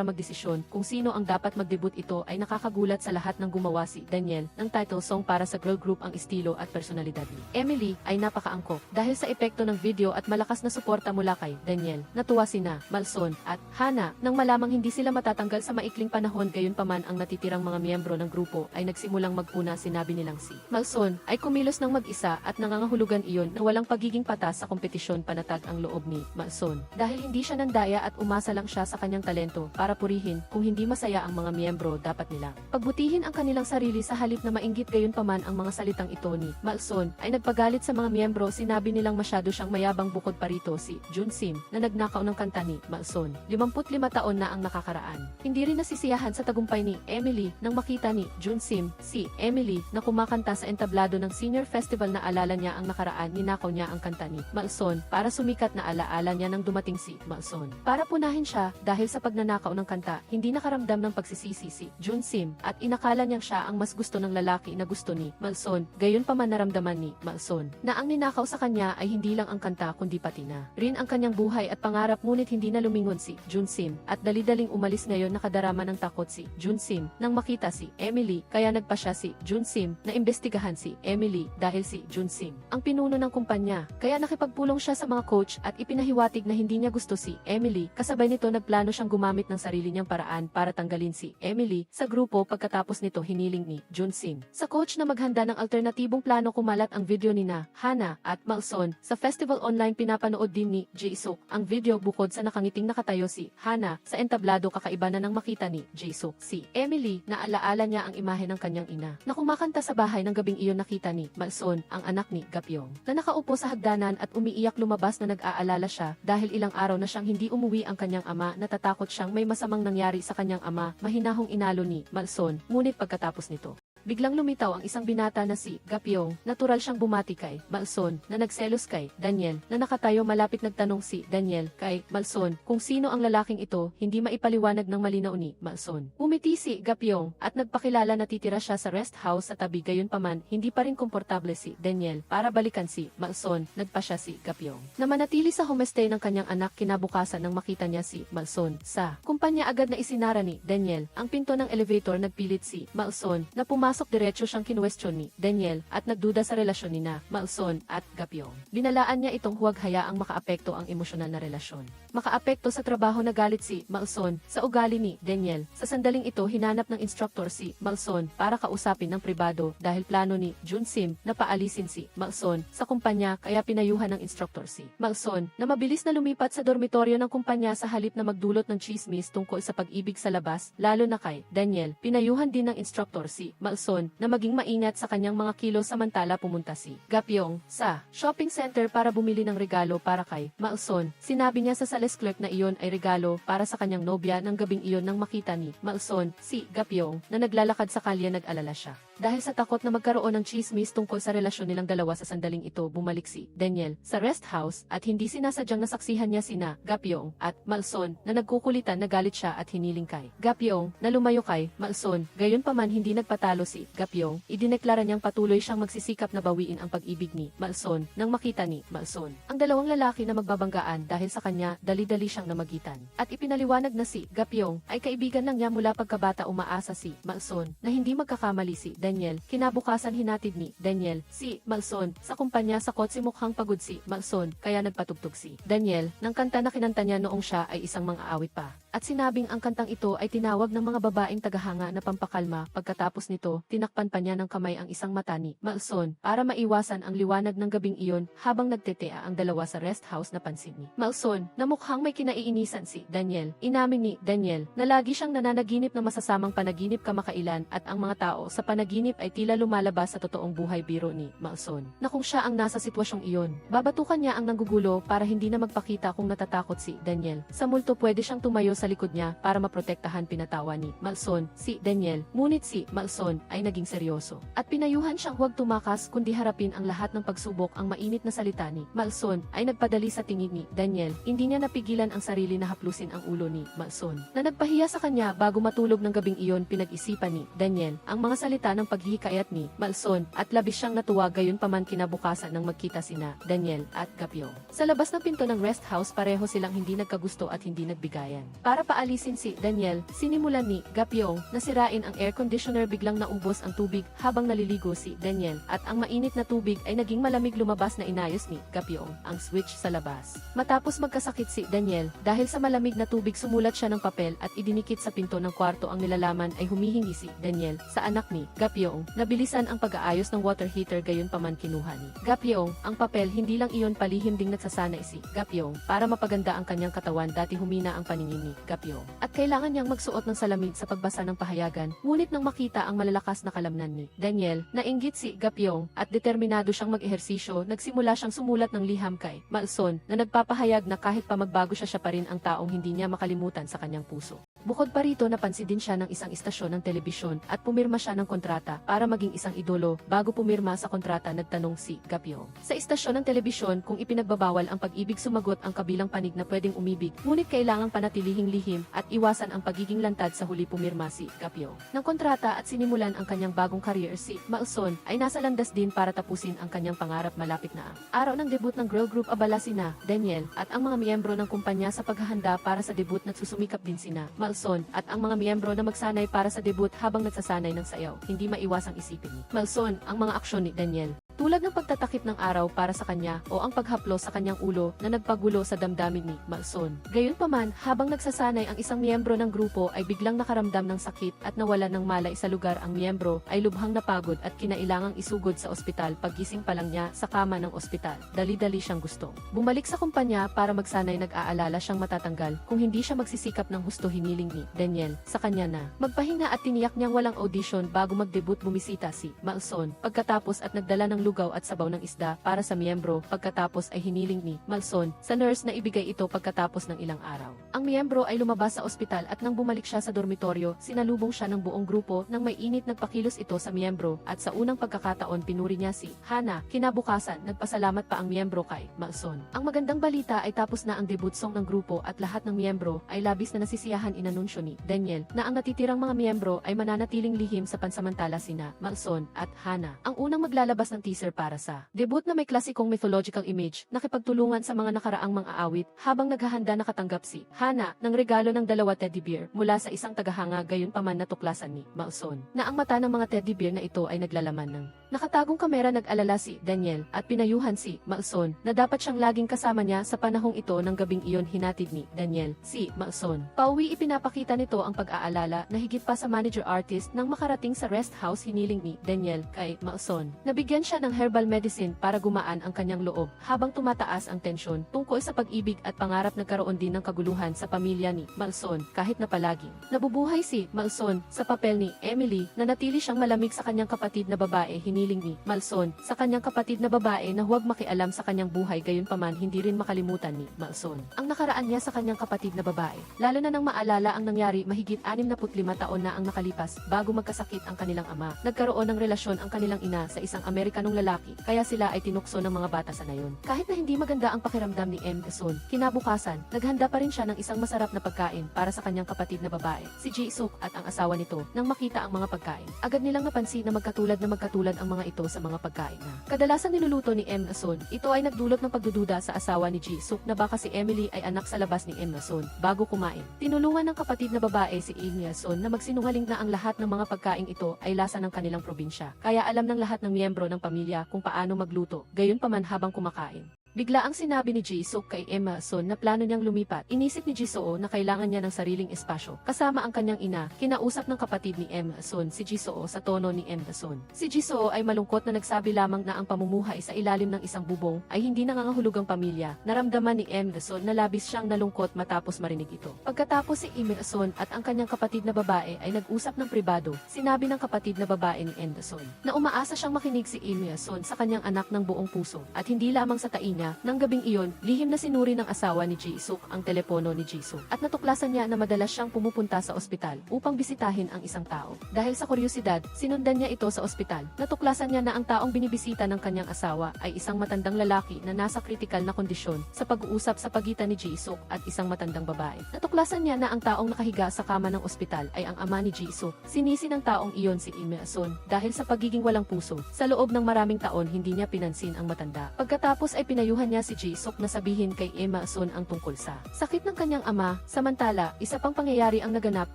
Speaker 1: magdesisyon kung sino ang dapat magdebut. Ito ay nakakagulat sa lahat ng gumawa si Daniel ng title song para sa girl group. Ang estilo at personalidad ni Emily ay napakaangkop dahil sa epekto ng video at malakas na suporta mula kay Daniel. Natuwa sina Malson at Hana nang malamang hindi sila matatanggal sa maikling panahon. Gayunpaman ang natitirang mga miyembro ng grupo ay nagsimulang magpuna. Sinabi nilang si Malson ay kumilos ng mag-isa at nangangahulugan iyon na walang pagiging patas sa kompetisyon. Panatag ang loob ni Malson dahil hindi siya nandaya at umasa lang siya sa kanyang talento para purihin. Kung hindi masaya ang mga miyembro, dapat nilang pagbutihin ang kanilang sarili sa halip na mainggit. Gayunpaman ang mga salitang ito ni Malson ay nagpagalit sa mga miyembro. Sinabi nilang masyado siyang mayabang. Bukod pa rito si Junsim na nagnakaw ng kanta ni Malson. 55 taon na ang nakakaraan. Hindi rin nasisiyahan sa tagumpay ni Emily nang makita ni Junsim si Emily na kumakanta sa entablado ng senior festival. Na alala niya ang nakaraan, ninakaw niya ang kanta ni Malson para sumikat. Na alaala niya nang dumating si Malson para punahin siya dahil sa pagnanakaw ng kanta. Hindi nakaramdam ng pagsisisi si Junsim at inakala niyang siya ang mas gusto ng lalaki na gusto ni Malson. Gayunpaman naramdaman ni Malson na ang ninakaw sa kanya ay hindi lang ang kanta kundi pati na rin ang kanyang buhay at pangarap. Ngunit hindi na lumingon si Junsim at dali-daling umalis. Ngayon nakadarama ng takot si Junsim nang makita si Emily, kaya nagpasya si Junsim na imbestigahan si Emily dahil si Junsim ang pinuno ng kumpanya. Kaya nakipagpulong siya sa mga coach at ipinahiwatig na hindi niya gusto si Emily. Kasabay nito nagplano siyang gumamit ng sarili niyang paraan para tanggalin si Emily sa grupo. Pagkatapos nito hiniling ni Junsim sa coach na maghanda ng alternatibong plano. Kumalat ang video ni Hana at Malson sa festival online. Pinapanood din ni Jisoo ang video. Bukod sa nakangiting nakatayo si Hana sa entablado, kakaiba na nang makita ni Jisoo si Emily na alaala niya ang imahe ng kanyang ina na kumakanta sa bahay. Ng gabing iyon nakita ni Malson ang anak ni Gapyong na nakaupo sa hagdanan at umiiyak. Lumabas na nag-aalala siya dahil ilang araw na siyang hindi umuwi ang kanyang ama. Natatakot siyang may masamang nangyari sa kanyang ama. Mahinahong inalo ni Malson, ngunit pagkatapos nito biglang lumitaw ang isang binata na si Gapyong. Natural siyang bumati kay Malson na nagselos kay Daniel na nakatayo malapit. Nagtanong si Daniel kay Malson kung sino ang lalaking ito. Hindi maipaliwanag ng malinaw ni Malson. Umiti si Gapyong at nagpakilala na titira siya sa rest house sa tabi. Gayunpaman hindi pa rin komportable si Daniel para balikan si Malson. Nagpasya si Gapyong na manatili sa homestay ng kanyang anak. Kinabukasan nang makita niya si Malson sa kumpanya, agad na isinara ni Daniel ang pinto ng elevator. Nagpilit si Malson na pumasok Pumasok diretso siyang kinuwestiyon ni Daniel at nagduda sa relasyon ni na Malson at Gapyong. Binalaan niya itong huwag hayaang makaapekto ang emosyonal na relasyon. Makaapekto sa trabaho na galit si Malson sa ugali ni Daniel. Sa sandaling ito hinanap ng instructor si Malson para kausapin ng pribado dahil plano ni Junsim na paalisin si Malson sa kumpanya kaya pinayuhan ng instructor si Malson na mabilis na lumipat sa dormitoryo ng kumpanya sa halip na magdulot ng chismis tungkol sa pag-ibig sa labas lalo na kay Daniel. Pinayuhan din ng instructor si Malson na maging maingat sa kanyang mga kilos samantala pumunta si Gapyong sa shopping center para bumili ng regalo para kay Malson. Sinabi niya sa sales clerk na iyon ay regalo para sa kanyang nobya ng gabing iyon nang makita ni Malson si Gapyong na naglalakad sa kalye nag-alala siya. Dahil sa takot na magkaroon ng chismis tungkol sa relasyon nilang dalawa sa sandaling ito bumalik si Daniel sa rest house at hindi sinasadyang nasaksihan niya sina Gapyong at Malson na nagkukulitan na galit siya at hiniling kay Gapyong na lumayo kay Malson. Gayunpaman hindi nagpatalo si Gapyong. Idineklara niyang patuloy siyang magsisikap na bawiin ang pag-ibig ni Malson nang makita ni Malson ang dalawang lalaki na magbabanggaan dahil sa kanya dali-dali siyang namagitan. At ipinaliwanag na si Gapyong ay kaibigan lang niya mula pagkabata umaasa si Malson na hindi magkakamali si Daniel. Kinabukasan hinatid ni Daniel si Malson sa kumpanya sa kotse mukhang pagod si Malson kaya nagpatugtog si Daniel ng kanta na kinanta niya noong siya ay isang mang-aawit pa. At sinabing ang kantang ito ay tinawag ng mga babaeng tagahanga na pampakalma. Pagkatapos nito, tinakpan pa niya ng kamay ang isang mata ni Malson para maiwasan ang liwanag ng gabing iyon habang nagtetea ang dalawa sa rest house na pansin ni Malson na mukhang may kinaiinisan si Daniel. Inamin ni Daniel na lagi siyang nananaginip ng masasamang panaginip kamakailan at ang mga tao sa panaginip ay tila lumalabas sa totoong buhay biro ni Malson. Na kung siya ang nasa sitwasyong iyon, babatukan niya ang nanggugulo para hindi na magpakita kung natatakot si Daniel. Sa multo pwede siyang tumayo sa likod niya para maprotektahan pinatawa ni Malson si Daniel. Ngunit si Malson ay naging seryoso. At pinayuhan siyang huwag tumakas kundi harapin ang lahat ng pagsubok. Ang mainit na salita ni Malson ay nagpadali sa tingin ni Daniel. Hindi niya napigilan ang sarili na haplusin ang ulo ni Malson na nagpahiya sa kanya bago matulog ng gabing iyon. Pinag-isipan ni Daniel ang mga salita ng paghihikayat ni Malson at labis siyang natuwa. Gayunpaman kinabukasan nang magkita sina Daniel at Gapyong. Sa labas ng pinto ng rest house pareho silang hindi nagkagusto at hindi nagbigayan. Para paalisin si Daniel, sinimulan ni Gapyong na sirain ang air conditioner. Biglang naubos ang tubig habang naliligo si Daniel at ang mainit na tubig ay naging malamig. Lumabas na inayos ni Gapyong ang switch sa labas. Matapos magkasakit si Daniel dahil sa malamig na tubig sumulat siya ng papel at idinikit sa pinto ng kwarto. Ang nilalaman ay humihingi si Daniel sa anak ni Gapyong na bilisan ang pag-aayos ng water heater. Gayunpaman kinuha ni Gapyong ang papel. Hindi lang iyon, palihim ding nagsasanay si Gapyong para mapaganda ang kanyang katawan. Dati humina ang paningin ni Gapyong at kailangan niyang magsuot ng salamin sa pagbasa ng pahayagan. Ngunit nang makita ang malalakas na kalamnan ni Daniel, nainggit si Gapyong at determinado siyang mag-ehersisyo. Nagsimula siyang sumulat ng liham kay Malson na nagpapahayag na kahit pa magbago siya pa rin ang taong hindi niya makalimutan sa kanyang puso. Bukod pa rito, napansin din siya ng isang istasyon ng telebisyon at pumirma siya ng kontrata para maging isang idolo. Bago pumirma sa kontrata, nagtanong si Gapyong sa istasyon ng telebisyon kung ipinagbabawal ang pag-ibig. Sumagot ang kabilang panig na pwedeng umibig, ngunit kailangang panatilihing lihim at iwasan ang pagiging lantad. Sa huli pumirma si Gapyong ng kontrata at sinimulan ang kanyang bagong career. Si Malson ay nasa landas din para tapusin ang kanyang pangarap. Malapit na ang araw ng debut ng girl group. Abala sina Daniel at ang mga miyembro ng kumpanya sa paghahanda para sa debut. Nagsusumikap din sina Malson at ang mga miyembro na magsanay para sa debut habang nagsasanay ng sayaw. Hindi maiwasang isipin ni Malson ang mga aksyon ni Daniel, tulad ng pagtatakip ng araw para sa kanya o ang paghaplos sa kanyang ulo na nagpagulo sa damdamin ni Malson. Gayunpaman, habang nagsasanay ang isang miyembro ng grupo ay biglang nakaramdam ng sakit at nawalan ng malay sa lugar. Ang miyembro ay lubhang napagod at kinailangang isugod sa ospital. Paggising pa lang niya sa kama ng ospital, dali-dali siyang gustong bumalik sa kumpanya para magsanay. Nag-aalala siyang matatanggal kung hindi siya magsisikap ng husto. Hiniling ni Daniel sa kanya na magpahinga at tiniyak niyang walang audition bago mag-debut. Bumisita si Malson pagkatapos at nagdala ng lugaw at sabaw ng isda para sa miyembro. Pagkatapos ay hiniling ni Malson sa nurse na ibigay ito pagkatapos ng ilang araw. Ang miyembro ay lumabas sa ospital at nang bumalik siya sa dormitoryo, sinalubong siya ng buong grupo. Nang may init, nagpakilos ito sa miyembro at sa unang pagkakataon pinuri niya si Hana. Kinabukasan, nagpasalamat pa ang miyembro kay Malson. Ang magandang balita ay tapos na ang debut song ng grupo at lahat ng miyembro ay labis na nasisiyahan. Inanunsyo ni Daniel na ang natitirang mga miyembro ay mananatiling lihim sa pansamantala. Sina Malson at Hana ang unang maglalabas ng teaser teaser para sa debut na may klasikong mythological image, nakipagtulungan sa mga nakaraang mga awit habang naghahanda nakatanggap si Hana ng regalo ng 2 teddy bear mula sa isang tagahanga, gayon paman natuklasan ni Malson na ang mata ng mga teddy bear na ito ay naglalaman ng nakatagong kamera. Nag-alala si Daniel at pinayuhan si Malson na dapat siyang laging kasama niya sa panahong ito. Ng gabing iyon hinatid ni Daniel si Malson pauwi. Ipinapakita nito ang pag-aalala na higit pa sa manager artist nang makarating sa rest house. Hiniling ni Daniel kay Malson na bigyan siya ng herbal medicine para gumaan ang kanyang loob habang tumataas ang tensyon tungkol sa pag-ibig at pangarap. Nagkaroon din ng kaguluhan sa pamilya ni Malson kahit na palagi nabubuhay si Malson sa papel ni Emily. Nanatili siyang malamig sa kanyang kapatid na babae. Hiniling ni Malson sa kanyang kapatid na babae na huwag makialam sa kanyang buhay, gayon paman hindi rin makalimutan ni Malson ang nakaraan niya sa kanyang kapatid na babae, lalo na nang maalala ang nangyari mahigit 65 taon na ang nakalipas bago magkasakit ang kanilang ama. Nagkaroon ng relasyon ang kanilang ina sa isang Amerikanong lalaki, kaya sila ay tinukso ng mga bata sa nayon. Kahit na hindi maganda ang pakiramdam ni Malson, kinabukasan, naghanda pa rin siya ng isang masarap na pagkain para sa kanyang kapatid na babae, si Ji-suk at ang asawa nito. Nang makita ang mga pagkain, agad nilang napansin na magkatulad ang mga ito sa mga pagkain na kadalasang niluluto ni Malson. Ito ay nagdulot ng pagdududa sa asawa ni Ji-suk na baka si Emily ay anak sa labas ni Malson. Bago kumain, tinulungan ng kapatid na babae si Malson na magsinungaling na ang lahat ng mga pagkain ito ay lasa ng kanilang probinsya. Kaya alam ng lahat ng miyembro ng pamilya kung paano magluto. Gayon paman habang kumakain, bigla ang sinabi ni Ji-suk kay Malson na plano niyang lumipat. Inisip ni Ji-soo na kailangan niya ng sariling espasyo kasama ang kanyang ina. Kinausap ng kapatid ni Malson si Ji-soo sa tono ni Malson. Si Ji-soo ay malungkot na nagsabi lamang na ang pamumuhay sa ilalim ng isang bubong ay hindi nangangahulugang pamilya. Naramdaman ni Malson na labis siyang nalungkot matapos marinig ito. Pagkatapos si Malson at ang kanyang kapatid na babae ay nag-usap ng pribado, sinabi ng kapatid na babae ni Malson na umaasa siyang makinig si Malson sa kanyang anak ng buong puso at hindi lamang sa tainga. Nang gabing iyon, lihim na sinuri ng asawa ni Ji-suk ang telepono ni Ji-suk at natuklasan niya na madalas siyang pumupunta sa ospital upang bisitahin ang isang tao. Dahil sa kuryosidad, sinundan niya ito sa ospital. Natuklasan niya na ang taong binibisita ng kanyang asawa ay isang matandang lalaki na nasa kritikal na kondisyon sa pag-uusap sa pagitan ni Ji-suk at isang matandang babae. Natuklasan niya na ang taong nakahiga sa kama ng ospital ay ang ama ni Ji-suk. Sinisi ng taong iyon si Malson dahil sa pagiging walang puso. Sa loob ng maraming taon hindi niya pinansin ang matanda. Pagkatapos ay pinayuhan niya si Ji-suk na sabihin kay Malson ang tungkol sa sakit ng kanyang ama. Samantala, isa pang pangyayari ang naganap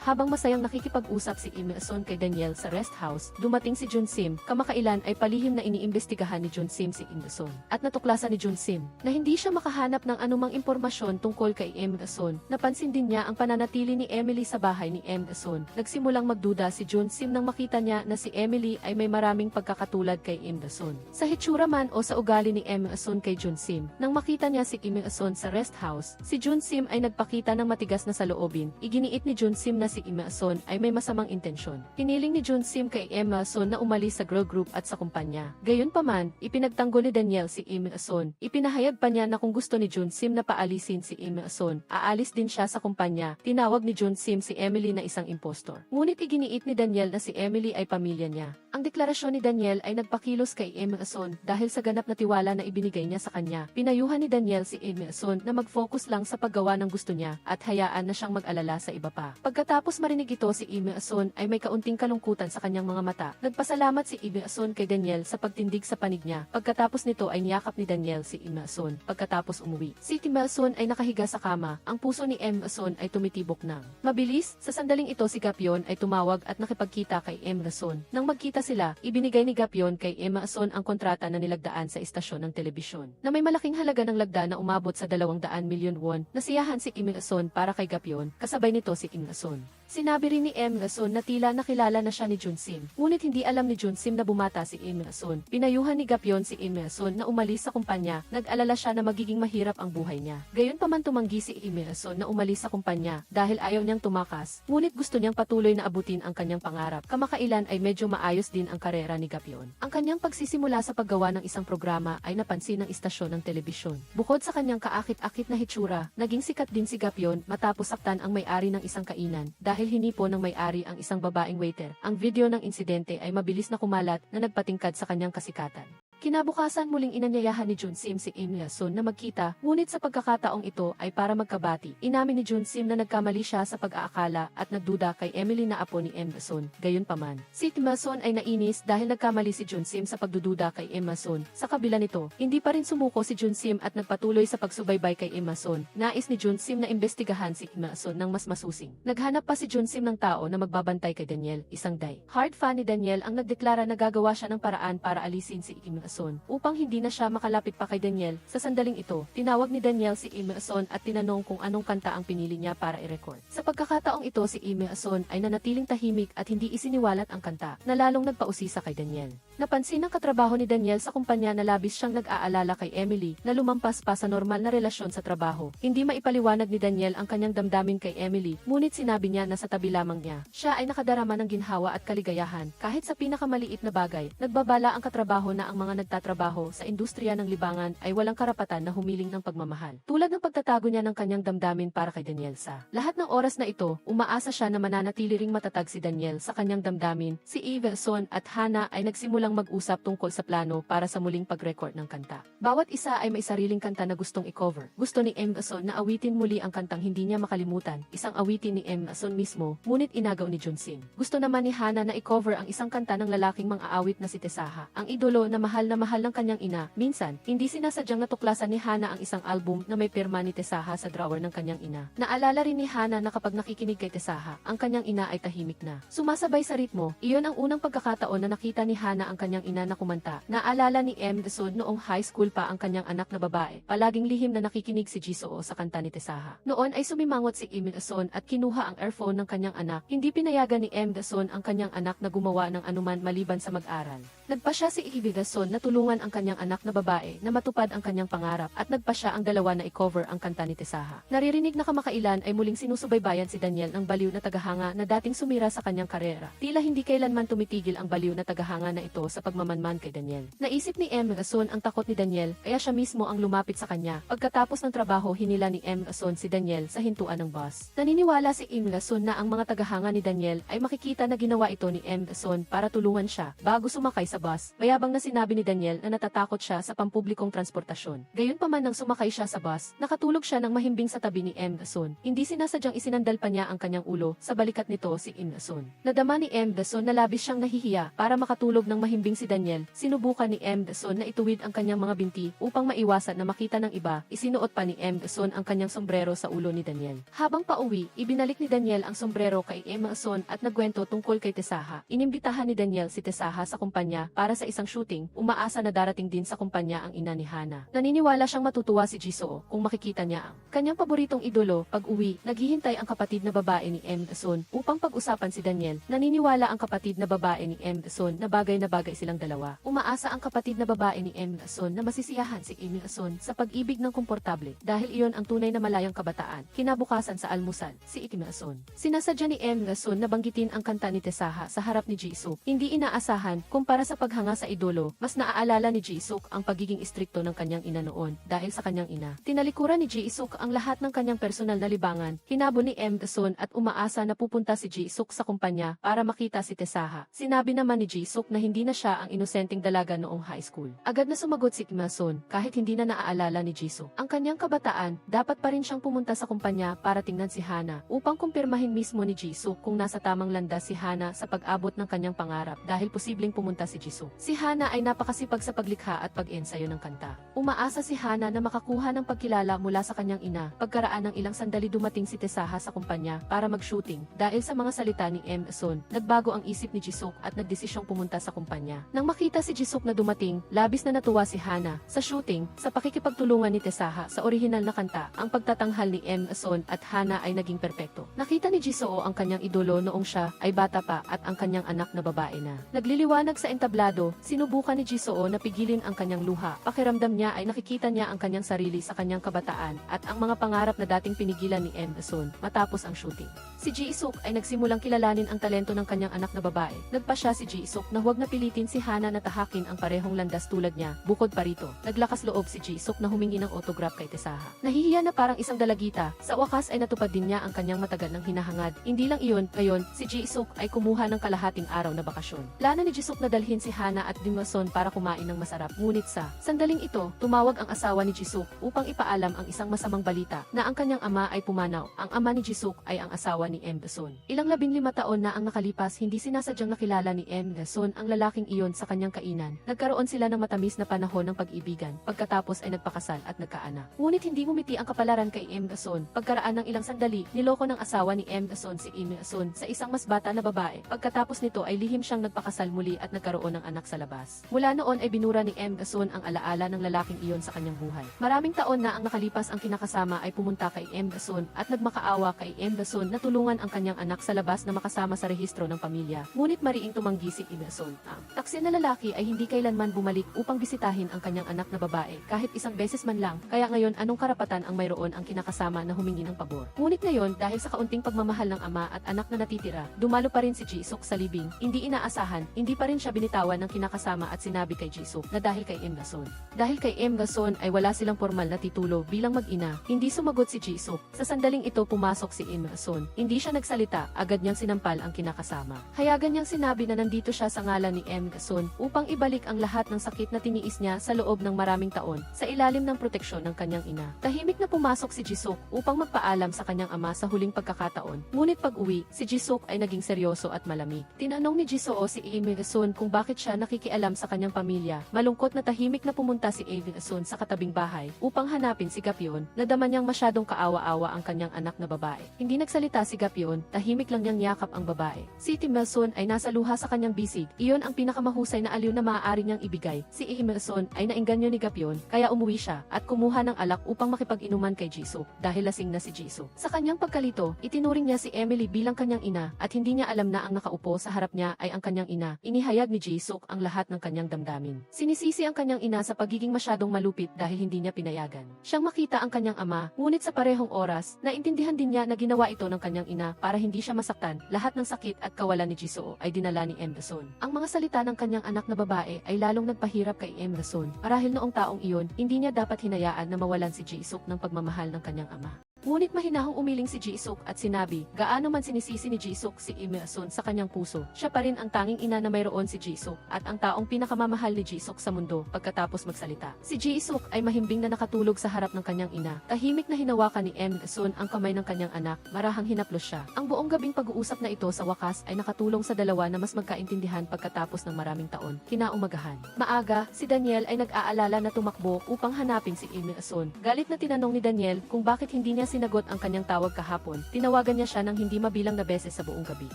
Speaker 1: habang masayang nakikipag-usap si Malson kay Daniel sa rest house. Dumating si Jun Sim. Kamakailan ay palihim na iniimbestigahan ni Jun Sim si Malson at natuklasan ni Jun Sim na hindi siya makahanap ng anumang impormasyon tungkol kay Malson. Napansin din niya ang pananatili ni Emily sa bahay ni Malson. Nagsimulang magduda si Jun Sim nang makita niya na si Emily ay may maraming pagkakatulad kay Malson sa hitsura man o sa ugali ni Malson kay Jun Sim. Nang makita niya si Malson sa rest house, si Jun Sim ay nagpakita ng matigas na saloobin. Iginiit ni Jun Sim na si Malson ay may masamang intensyon. Piniling ni Jun Sim kay Malson na umalis sa girl group at sa kumpanya. Gayunpaman, ipinagtanggol ni Daniel si Malson. Ipinahayag pa niya na kung gusto ni Jun Sim na paalisin si Malson, aalis din siya sa kumpanya. Tinawag ni Jun Sim si Emily na isang impostor. Ngunit iginiit ni Daniel na si Emily ay pamilya niya. Ang deklarasyon ni Daniel ay nagpakilos kay Malson dahil sa ganap na tiwala na ibinigay niya sa kanya. Pinayuhan ni Daniel si Malson na mag-focus lang sa paggawa ng gusto niya at hayaan na siyang mag-alala sa iba pa. Pagkatapos marinig ito si Malson ay may kaunting kalungkutan sa kanyang mga mata. Nagpasalamat si Malson kay Daniel sa pagtindig sa panig niya. Pagkatapos nito ay niyakap ni Daniel si Malson. Pagkatapos umuwi, si Malson ay nakahiga sa kama. Ang puso ni Malson ay tumitibok ng mabilis. Sa sandaling ito si Gapyon ay tumawag at nakipagkita kay Malson. Nang magkita sila, ibinigay ni Gapyon kay Malson ang kontrata na nilagdaan sa istasyon ng telebisyon na may malaking halaga ng lagda na umabot sa 200 milyon won. Nasiyahan si Malson para kay Gapyon, kasabay nito si Malson. Sinabi rin ni Malson na tila nakilala na siya ni Jun Sim. Ngunit hindi alam ni Jun Sim na bumata si Malson. Pinayuhan ni Gapyon si Malson na umalis sa kumpanya. Nag-alala siya na magiging mahirap ang buhay niya. Gayunpaman tumanggi si Malson na umalis sa kumpanya dahil ayaw niyang tumakas. Ngunit gusto niyang patuloy na abutin ang kanyang pangarap. Kamakailan ay medyo maayos din ang karera ni Gapyon. Ang kanyang pagsisimula sa paggawa ng isang programa ay napansin ng istasyon ng telebisyon. Bukod sa kanyang kaakit-akit na hitsura, naging sikat din si Gapyon matapos saktan ang may-ari ng isang kainan dahil hinipo ng may-ari ang isang babaeng waiter. Ang video ng insidente ay mabilis na kumalat na nagpatingkad sa kanyang kasikatan. Kinabukasan muling inanyayahan ni Junsim si Im Yasun na magkita, ngunit sa pagkakataong ito ay para magkabati. Inamin ni Junsim na nagkamali siya sa pag-aakala at nagduda kay Emily na apo ni Im Yasun. Gayunpaman, si Im Yasun ay nainis dahil nagkamali si Junsim sa pagdududa kay Im Yasun. Sa kabila nito, hindi pa rin sumuko si Junsim at nagpatuloy sa pagsubaybay kay Im Yasun. Nais ni Junsim na imbestigahan si Im Yasun ng mas masusing. Naghanap pa si Junsim ng tao na magbabantay kay Daniel, isang die-hard fan ni Daniel ang nagdeklara na gagawa siya ng paraan para alisin si Im Yasun upang hindi na siya makalapit pa kay Daniel. Sa sandaling ito, tinawag ni Daniel si Im Yasun at tinanong kung anong kanta ang pinili niya para i-record. Sa pagkakataong ito si Im Yasun ay nanatiling tahimik at hindi isiniwalat ang kanta, na lalong nagpausisa kay Daniel. Napansin ng katrabaho ni Daniel sa kumpanya na labis siyang nag-aalala kay Emily na lumampas pa sa normal na relasyon sa trabaho. Hindi maipaliwanag ni Daniel ang kanyang damdamin kay Emily, ngunit sinabi niya na sa tabi lamang niya, siya ay nakadarama ng ginhawa at kaligayahan. Kahit sa pinakamaliit na bagay, nagbabala ang katrabaho na ang mga nagtatrabaho sa industriya ng libangan ay walang karapatan na humiling ng pagmamahal. Tulad ng pagtatago niya ng kanyang damdamin para kay Daniel sa lahat ng oras na ito, umaasa siya na mananatili ring matatag si Daniel sa kanyang damdamin. Si Eve Son at Hana ay nagsimulang mag-usap tungkol sa plano para sa muling pag-record ng kanta. Bawat isa ay may sariling kanta na gustong i-cover. Gusto ni Eve Son na awitin muli ang kantang hindi niya makalimutan, isang awitin ni Eve Son mismo, ngunit inagaw ni Junsim. Gusto naman ni Hana na i-cover ang isang kanta ng lalaking mang-aawit na si Tesaha, ang idolo na mahal ng kanyang ina. Minsan, hindi sinasadyang natuklasan ni Hana ang isang album na may pirma ni Tesaha sa drawer ng kanyang ina. Naalala rin ni Hana na kapag nakikinig kay Tesaha, ang kanyang ina ay tahimik na sumasabay sa ritmo. Iyon ang unang pagkakataon na nakita ni Hana ang kanyang ina na kumanta. Naalala ni M. Desod noong high school pa ang kanyang anak na babae. Palaging lihim na nakikinig si Jisoo sa kanta ni Tesaha. Noon ay sumimangot si Im Dason at kinuha ang earphone ng kanyang anak. Hindi pinayagan ni M. Dason ang kanyang anak na gumawa ng anuman maliban sa mag-aral. Nagpa siya si Ivy Dason na tulungan ang kanyang anak na babae na matupad ang kanyang pangarap at nagpa siya ang dalawa na i-cover ang kanta ni Tesaha. Naririnig na kamakailan ay muling sinusubaybayan si Daniel ng baliw na tagahanga na dating sumira sa kanyang karera. Tila hindi kailanman tumitigil ang baliw na tagahanga na ito sa pagmamanman kay Daniel. Naisip ni M. Dason ang takot ni Daniel kaya siya mismo ang lumapit sa kanya. Pagkatapos ng trabaho hinila ni M. Dason si Daniel sa hintuan ng bus. Naniniwala si M. Dason na ang mga tagahanga ni Daniel ay makikita na ginawa ito ni M. Dason para tulungan siya bago sumakay sa bus. Mayabang na sinabi ni Daniel na natatakot siya sa pampublikong transportasyon. Gayunpaman nang sumakay siya sa bus, nakatulog siya ng mahimbing sa tabi ni M. Dason. Hindi sinasadyang isinandal pa niya ang kanyang ulo sa balikat nito si M. Dason. Nadama ni M. Dason na labis siyang nahihiya para makatulog ng mahimbing si Daniel. Sinubukan ni M. Dason na ituwid ang kanyang mga binti upang maiwasan na makita ng iba. Isinuot pa ni M. Dason ang kanyang sombrero sa ulo ni Daniel. Habang pauwi, ibinalik ni Daniel ang sombrero kay M. Dason at nagkwento tungkol kay Tesaha. Inimbitahan ni Daniel si Tesaha sa kumpanya para sa isang shooting. Umaasa na darating din sa kumpanya ang ina ni Hana. Naniniwala siyang matutuwa si Jisoo kung makikita niya ang kanyang paboritong idolo. Pag-uwi, naghihintay ang kapatid na babae ni M. Dason upang pag-usapan si Daniel. Naniniwala ang kapatid na babae ni M. Dason na bagay silang dalawa. Umaasa ang kapatid na babae ni M. Dason na masisiyahan si M. Dason sa pag-ibig ng komportable dahil iyon ang tunay na malayang kabataan. Kinabukasan sa almusal, si Im Dason. Sinasadya ni M. Dason na banggitin ang kanta ni Tesaha sa harap ni Jisoo. Hindi inaasahan, kumpara sa paghanga sa idolo, mas naaalala ni Jisoo ang pagiging istrikto ng kanyang ina noon dahil sa kanyang ina. Tinalikuran ni Jisoo ang lahat ng kanyang personal na libangan. Hinabo ni M. Dason at umaasa na pupunta si Jisoo sa kumpanya para makita si Tesaha. Sinabi naman ni Jisoo na hindi na siya ang inosenteng dalaga noong high school. Agad na sumagot si Im Dason kahit hindi na naaalala ni Jisoo ang kanyang kabataan, dapat pa rin siyang pumunta sa kumpanya para tingnan si Hana upang kumpirmahin mismo ni Jisoo kung nasa tamang landas si Hana sa pag-abot ng kanyang pangarap dahil posibleng pumunta si Jisoo. Si Hana ay napakasipag sa paglikha at pag-ensayo ng kanta. Umaasa si Hana na makakuha ng pagkilala mula sa kanyang ina. Pagkaraan ng ilang sandali dumating si Tesaha sa kumpanya para mag-shooting. Dahil sa mga salita ni M. Dason, nagbago ang isip ni Jisoo at nagdesisyong pumunta sa kumpanya. Nang makita si Jisoo na dumating, labis na natuwa si Hana. Sa shooting, sa pakikipagtulungan ni Tesaha sa orihinal na kanta, ang pagtatanghal ni M. Dason at Hana ay naging perpekto. Nakita ni Jisoo ang kanyang idolo noong siya ay bata pa at ang kanyang anak na babae na. Nagliliwanag sa entablado, sinubukan ni Jisoo na pigilin ang kanyang luha. Pakiramdam niya ay nakikita niya ang kanyang sarili sa kanyang kabataan at ang mga pangarap na dating pinigilan ni M. Dason matapos ang shooting. Si Jisoo ay nagsimulang kilalanin ang talento ng kanyang anak na babae. Nagpa siya si Jisoo na huwag na pilitin si Hana na tahakin ang parehong landas tulad niya. Bukod pa rito, naglakas loob si Jisoo na humingi ng autograph kay Tesaha. Nahihiya na parang isang dalagita, sa wakas ay natupad din niya ang kanyang matagal ng hinahangad. Hindi lang iyon, ngayon, si Jisoo ay kumuha ng kalahating araw na bakasyon. Plano ni Jisoo na dalhin si Hana at Im Dason para para kumain ng masarap. Ngunit sa sandaling ito, tumawag ang asawa ni Jisuk upang ipaalam ang isang masamang balita na ang kanyang ama ay pumanaw. Ang ama ni Jisuk ay ang asawa ni Dasun. Ilang 15 taon na ang nakalipas, hindi sinasadyang nakilala ni Dasun ang lalaking iyon sa kanyang kainan. Nagkaroon sila ng matamis na panahon ng pag-ibigan, pagkatapos ay nagpakasal at nagkaanak. Ngunit hindi ngumiti ang kapalaran kay Dasun. Pagkaraan ng ilang sandali, niloko ng asawa ni Dasun si Dasun sa isang mas bata na babae. Pagkatapos nito ay lihim siyang nagpakasal muli at nagkaroon ng anak sa labas. Mula noon ay binura ni Dasun ang alaala ng lalaking iyon sa kanyang buhay. Maraming taon na ang nakalipas, ang kinakasama ay pumunta kay Dasun at nagmakaawa kay Dasun na tulungan ang kanyang anak sa labas na makasama sa rehistro ng pamilya. Ngunit mariing tumanggi si Dasun. Ang taksi na lalaki ay hindi kailanman bumalik upang bisitahin ang kanyang anak na babae kahit isang beses man lang. Kaya ngayon, anong karapatan ang mayroon ang kinakasama na humingi ng pabor? Ngunit ngayon, dahil sa kaunting pagmamahal ng ama at anak na natitira, dumalo pa rin si Jisuk sa libing. Hindi inaasahan, hindi pa rin siya binitawan ng kinakasama at sinabi kay Jisuk na dahil kay Dasun. Dahil kay Dasun ay wala silang formal na titulo bilang mag-ina. Hindi sumagot si Jisuk. Sa sandaling ito pumasok si Dasun. Hindi siya nagsalita, agad niyang sinampal ang kinakasama. Hayagan niyang sinabi na nandito siya sa ngalan ni Dasun upang ibalik ang lahat ng sakit na tiniis niya sa loob ng maraming taon sa ilalim ng proteksyon ng kanyang ina. Tahimik na pumasok si Jisuk upang magpaalam sa kanyang ama sa huling pagkakataon. Ngunit pag-uwi, si Jisuk ay naging seryoso at malamig. Tinanong ni Jisoo si Dasun kung bakit siya nakikialam sa kanyang pamilya. Malungkot na tahimik na pumunta si Dasun sa katabing bahay upang hanapin si Gapyon. Nadama niyang masyadong kaawa-awa ang kanyang anak na babae. Hindi nagsalita si Gapyon, tahimik lang niyang yakap ang babae. Si Dasun ay nasa luha sa kanyang bisig. Iyon ang pinakamahusay na aliw na maaari niyang ibigay. Si Dasun ay naengganyo ni Gapyon, kaya umuwi siya at kumuha ng alak upang makipag-inuman kay Jisoo dahil lasing na si Jisoo. Sa kanyang pagkalito, itinuring niya si Emily bilang kanyang ina at hindi niya alam na ang nakaupo sa harap niya ay ang kanyang ina. Inihayag ni Jisoo ang lahat ng kanyang damdamin. Sinisisi ang kanyang ina sa pagiging masyadong malupit dahil hindi niya pinayagan siyang makita ang kanyang ama, ngunit sa parehong oras, naintindihan din niya na ginawa ito ng kanyang ina para hindi siya masaktan. Lahat ng sakit at kawalan ni Jisoo ay dinala ni Dasun. Ang mga salita ng kanyang anak na babae ay lalong nagpahirap kay Dasun. Marahil noong taong iyon, hindi niya dapat hinayaan na mawalan si Jisoo ng pagmamahal ng kanyang ama. Ngunit mahinahong umiling si Jisuk at sinabi, gaano man sinisisi ni Jisuk si Dasun sa kanyang puso, siya pa rin ang tanging ina na mayroon si Jisuk at ang taong pinakamamahal ni Jisuk sa mundo. Pagkatapos magsalita, si Jisuk ay mahimbing na nakatulog sa harap ng kanyang ina. Tahimik na hinawakan ni Dasun ang kamay ng kanyang anak, marahang hinaplos siya. Ang buong gabing pag-uusap na ito sa wakas ay nakatulong sa dalawa na mas magkaintindihan pagkatapos ng maraming taon. Kinaumagahan. Maaga, si Daniel ay nag-aalala na tumakbo upang hanapin si Dasun. Galit na tinanong ni Daniel kung bakit hindi niya sinagot ang kanyang tawag kahapon. Tinawagan niya siya ng hindi mabilang na beses sa buong gabi.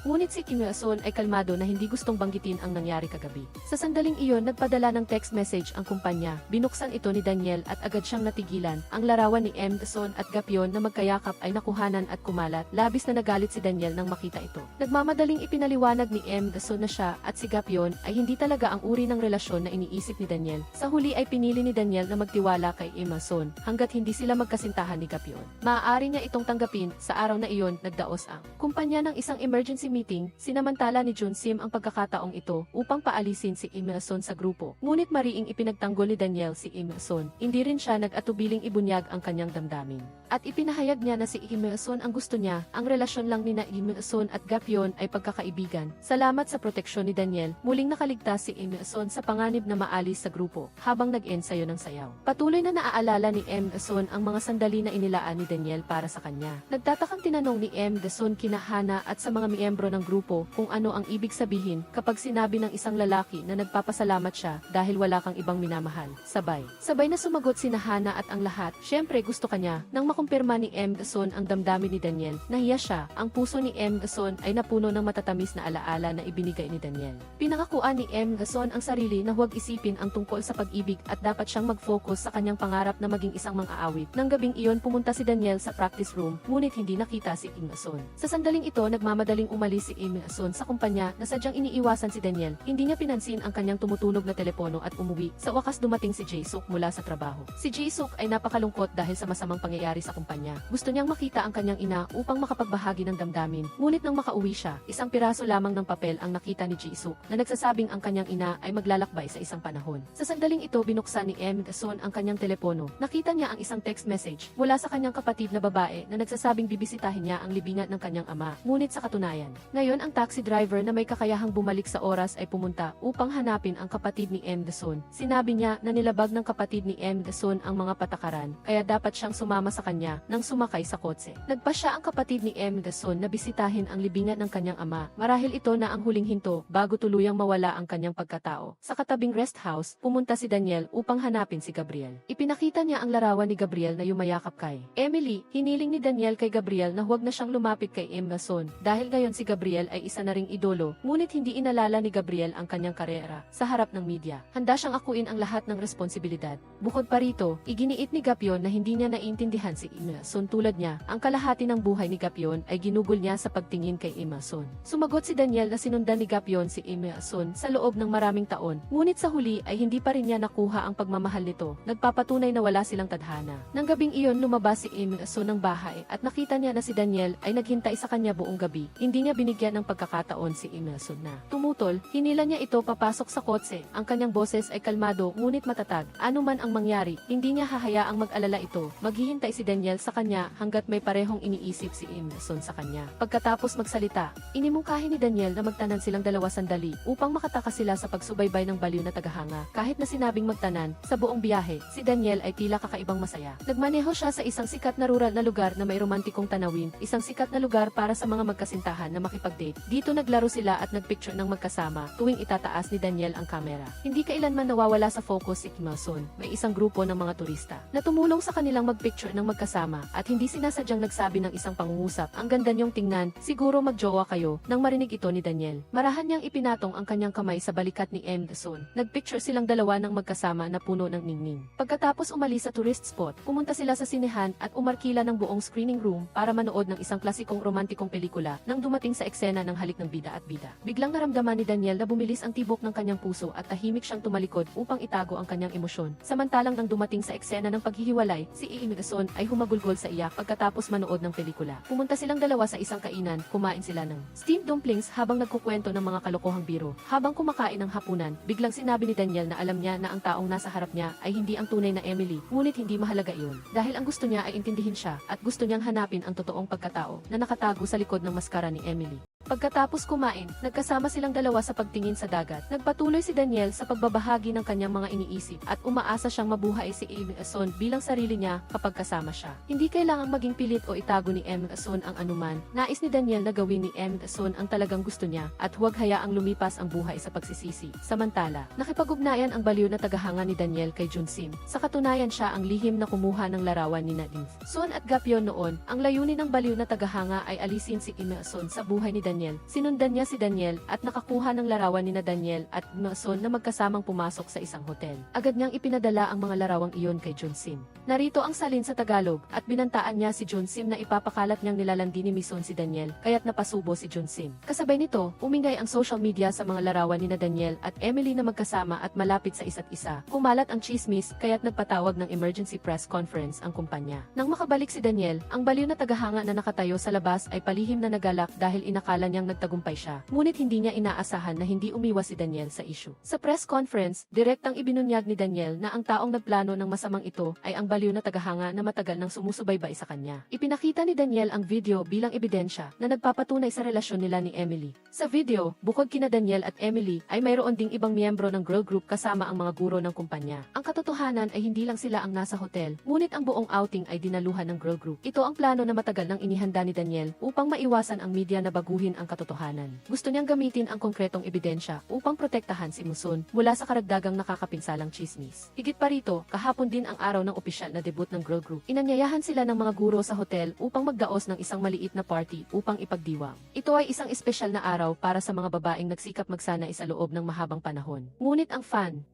Speaker 1: Ngunit si Dasun ay kalmado na hindi gustong banggitin ang nangyari kagabi. Sa sandaling iyon, nagpadala ng text message ang kumpanya. Binuksan ito ni Daniel at agad siyang natigilan. Ang larawan ni Dasun at Gapyon na magkayakap ay nakuhanan at kumalat. Labis na nagalit si Daniel nang makita ito. Nagmamadaling ipinaliwanag ni Dasun na siya at si Gapyon ay hindi talaga ang uri ng relasyon na iniisip ni Daniel. Sa huli ay pinili ni Daniel na magtiwala kay Dasun hanggat hindi sila magkasintahan ni Gapyon. Maaari niya itong tanggapin. Sa araw na iyon, nagdaos ang kumpanya ng isang emergency meeting. Sinamantala ni Jun Sim ang pagkakataong ito upang paalisin si Dasun sa grupo. Ngunit mariing ipinagtanggol ni Daniel si Dasun. Hindi rin siya nag-atubiling ibunyag ang kanyang damdamin. At ipinahayag niya na si Dasun ang gusto niya. Ang relasyon lang ni Dasun at Gapyon ay pagkakaibigan. Salamat sa proteksyon ni Daniel, muling nakaligtas si Dasun sa panganib na maalis sa grupo habang nag-ensayo ng sayaw. Patuloy na naaalala ni Dasun ang mga sandali na inilaan ni Daniel para sa kanya. Nagtatakang tinanong ni Dasun kina Hana at sa mga miyembro ng grupo kung ano ang ibig sabihin kapag sinabi ng isang lalaki na nagpapasalamat siya dahil wala kang ibang minamahal. Sabay na sumagot sina Hana at ang lahat. Siyempre gusto kanya. Nang makumpirma ni Dasun ang damdamin ni Daniel, nahiya siya. Ang puso ni Dasun ay napuno ng matatamis na alaala na ibinigay ni Daniel. Pinangakuan ni Dasun ang sarili na huwag isipin ang tungkol sa pag-ibig at dapat siyang mag-focus sa kanyang pangarap na maging isang mang-aawit. Nang gabing iyon, pumunta si Daniel sa practice room, ngunit hindi nakita si Dasun. Sa sandaling ito, nagmamadaling umalis si Dasun sa kumpanya na sadyang iniiwasan si Daniel. Hindi niya pinansin ang kanyang tumutunog na telepono at umuwi. Sa wakas dumating si Jisuk mula sa trabaho. Si Jisuk ay napakalungkot dahil sa masamang pangyayari sa kumpanya. Gusto niyang makita ang kanyang ina upang makapagbahagi ng damdamin. Ngunit nang makauwi siya, isang piraso lamang ng papel ang nakita ni Jisuk na nagsasabing ang kanyang ina ay maglalakbay sa isang panahon. Sa sandaling ito, binuksan ni Dasun ang kanyang telepono. Nakita niya ang isang text message mula sa kanyang kapatid na babae na nagsasabing bibisitahin niya ang libingan ng kanyang ama, ngunit sa katunayan. Ngayon ang taxi driver na may kakayahang bumalik sa oras ay pumunta upang hanapin ang kapatid ni M. Dason. Sinabi niya na nilabag ng kapatid ni M. Dason ang mga patakaran, kaya dapat siyang sumama sa kanya nang sumakay sa kotse. Nagpasya ang kapatid ni M. Dason na bisitahin ang libingan ng kanyang ama, marahil ito na ang huling hinto bago tuluyang mawala ang kanyang pagkatao. Sa katabing rest house, pumunta si Daniel upang hanapin si Gabriel. Ipinakita niya ang larawan ni Gabriel na yumayakap kay Emily. Hiniling ni Daniel kay Gabriel na huwag na siyang lumapit kay M. Dason dahil ngayon si Gabriel ay isa na ring idolo, ngunit hindi inalala ni Gabriel ang kanyang karera sa harap ng media. Handa siyang akuin ang lahat ng responsibilidad. Bukod pa rito, iginiit ni Gapyon na hindi niya naiintindihan si M. Dason tulad niya. Ang kalahati ng buhay ni Gapyon ay ginugol niya sa pagtingin kay M. Dason. Sumagot si Daniel na sinundan ni Gapyon si M. Dason sa loob ng maraming taon, ngunit sa huli ay hindi pa rin niya nakuha ang pagmamahal nito. Nagpapatunay na wala silang tadhana. Nang gabing iyon lumabas si M. Dason ng bahay at nakita niya na si Daniel ay naghintay sa kanya buong gabi. Hindi niya binigyan ng pagkakataon si M. Dason na tumutol. Hinila niya ito papasok sa kotse. Ang kanyang boses ay kalmado ngunit matatag. Ano man ang mangyari, hindi niya hahayaang mag-alala ito. Maghihintay si Daniel sa kanya hanggat may parehong iniisip si M. Dason sa kanya. Pagkatapos magsalita, inimungkahi ni Daniel na magtanan silang dalawa sandali upang makatakas sila sa pagsubaybay ng baliw na tagahanga. Kahit na sinabing magtanan, sa buong biyahe, si Daniel ay tila kakaibang masaya. Nagmaneho siya sa isang sikat na rural na lugar na may romantikong tanawin, isang sikat na lugar para sa mga magkasintahan na makipag-date. Dito naglaro sila at nagpicture ng magkasama tuwing itataas ni Daniel ang kamera. Hindi kailanman nawawala sa focus si Kim Dason. May isang grupo ng mga turista na tumulong sa kanilang magpicture ng magkasama at hindi sinasadyang nagsabi ng isang pangungusap, "Ang ganda niyong tingnan, siguro magjowa kayo." Nang marinig ito ni Daniel, marahan niyang ipinatong ang kanyang kamay sa balikat ni M. Dason. Nagpicture silang dalawa ng magkasama na puno ng ningning. Pagkatapos umalis sa tourist spot, pumunta sila sa sinehan at umarkila ng buong screening room para manood ng isang klasikong romantikong pelikula nang dumating sa eksena ng halik ng bida at bida. Biglang naramdaman ni Daniel na bumilis ang tibok ng kanyang puso at tahimik siyang tumalikod upang itago ang kanyang emosyon. Samantalang nang dumating sa eksena ng paghihiwalay, si M. Dason ay humagulgol sa iyak pagkatapos manood ng pelikula. Pumunta silang dalawa sa isang kainan, kumain sila ng steamed dumplings habang nagkukwento ng mga kalokohang biro. Habang kumakain ng hapunan, biglang sinabi ni Daniel na alam niya na ang taong nasa harap niya ay hindi ang tunay na Emily, ngunit hindi mahalaga iyon. Dahil ang gusto niya ay intindihin siya at gusto niyang hanapin ang totoong pagkatao na nakatago sa likod ng maskara ni Emily. Pagkatapos kumain, nagkasama silang dalawa sa pagtingin sa dagat. Nagpatuloy si Daniel sa pagbabahagi ng kanyang mga iniisip at umaasa siyang mabuhay si M. Dason bilang sarili niya kapag kasama siya. Hindi kailangang maging pilit o itago ni M. Dason ang anuman. Nais ni Daniel na gawin ni M. Dason ang talagang gusto niya at huwag hayaang lumipas ang buhay sa pagsisisi. Samantala, nakipag-ugnayan ang baliw na tagahanga ni Daniel kay Junsim. Sa katunayan siya ang lihim na kumuha ng larawan ni Nadine Son at Gapyon noon. Ang layunin ng baliw na tagahanga ay alisin si M. Dason sa buhay ni Daniel. Sinundan niya si Daniel at nakakuha ng larawan ni Daniel at Dason na magkasamang pumasok sa isang hotel. Agad niyang ipinadala ang mga larawang iyon kay Junsim. Narito ang salin sa Tagalog at binantaan niya si Junsim na ipapakalat niyang nilalandi ni Mison si Daniel kaya't napasubo si Junsim. Kasabay nito, umingay ang social media sa mga larawan ni Daniel at Emily na magkasama at malapit sa isa't isa. Kumalat ang chismis kaya't nagpatawag ng emergency press conference ang kumpanya. Nang makabalik si Daniel, ang baliw na tagahanga na nakatayo sa labas ay palihim na nagalak dahil inakala niyang nagtagumpay siya. Ngunit hindi niya inaasahan na hindi umiwas si Daniel sa issue. Sa press conference, direktang ibinunyag ni Daniel na ang taong nagplano ng masamang ito ay ang baliw na tagahanga na matagal nang sumusubaybay sa kanya. Ipinakita ni Daniel ang video bilang ebidensya na nagpapatunay sa relasyon nila ni Emily. Sa video, bukod kina Daniel at Emily, ay mayroon ding ibang miyembro ng girl group kasama ang mga guro ng kumpanya. Ang katotohanan ay hindi lang sila ang nasa hotel, ngunit ang buong outing ay dinaluhan ng girl group. Ito ang plano na matagal nang inihanda ni Daniel upang maiwasan ang media na baguhin ang katotohanan. Gusto niyang gamitin ang konkretong ebidensya upang protektahan si Muson mula sa karagdagang nakakapinsalang chismis. Higit pa rito, kahapon din ang araw ng opisyal na debut ng girl group. Inanyayahan sila ng mga guro sa hotel upang magdaos ng isang maliit na party upang ipagdiwang. Ito ay isang espesyal na araw para sa mga babaeng nagsikap magsanay sa loob ng mahabang panahon. Ngunit ang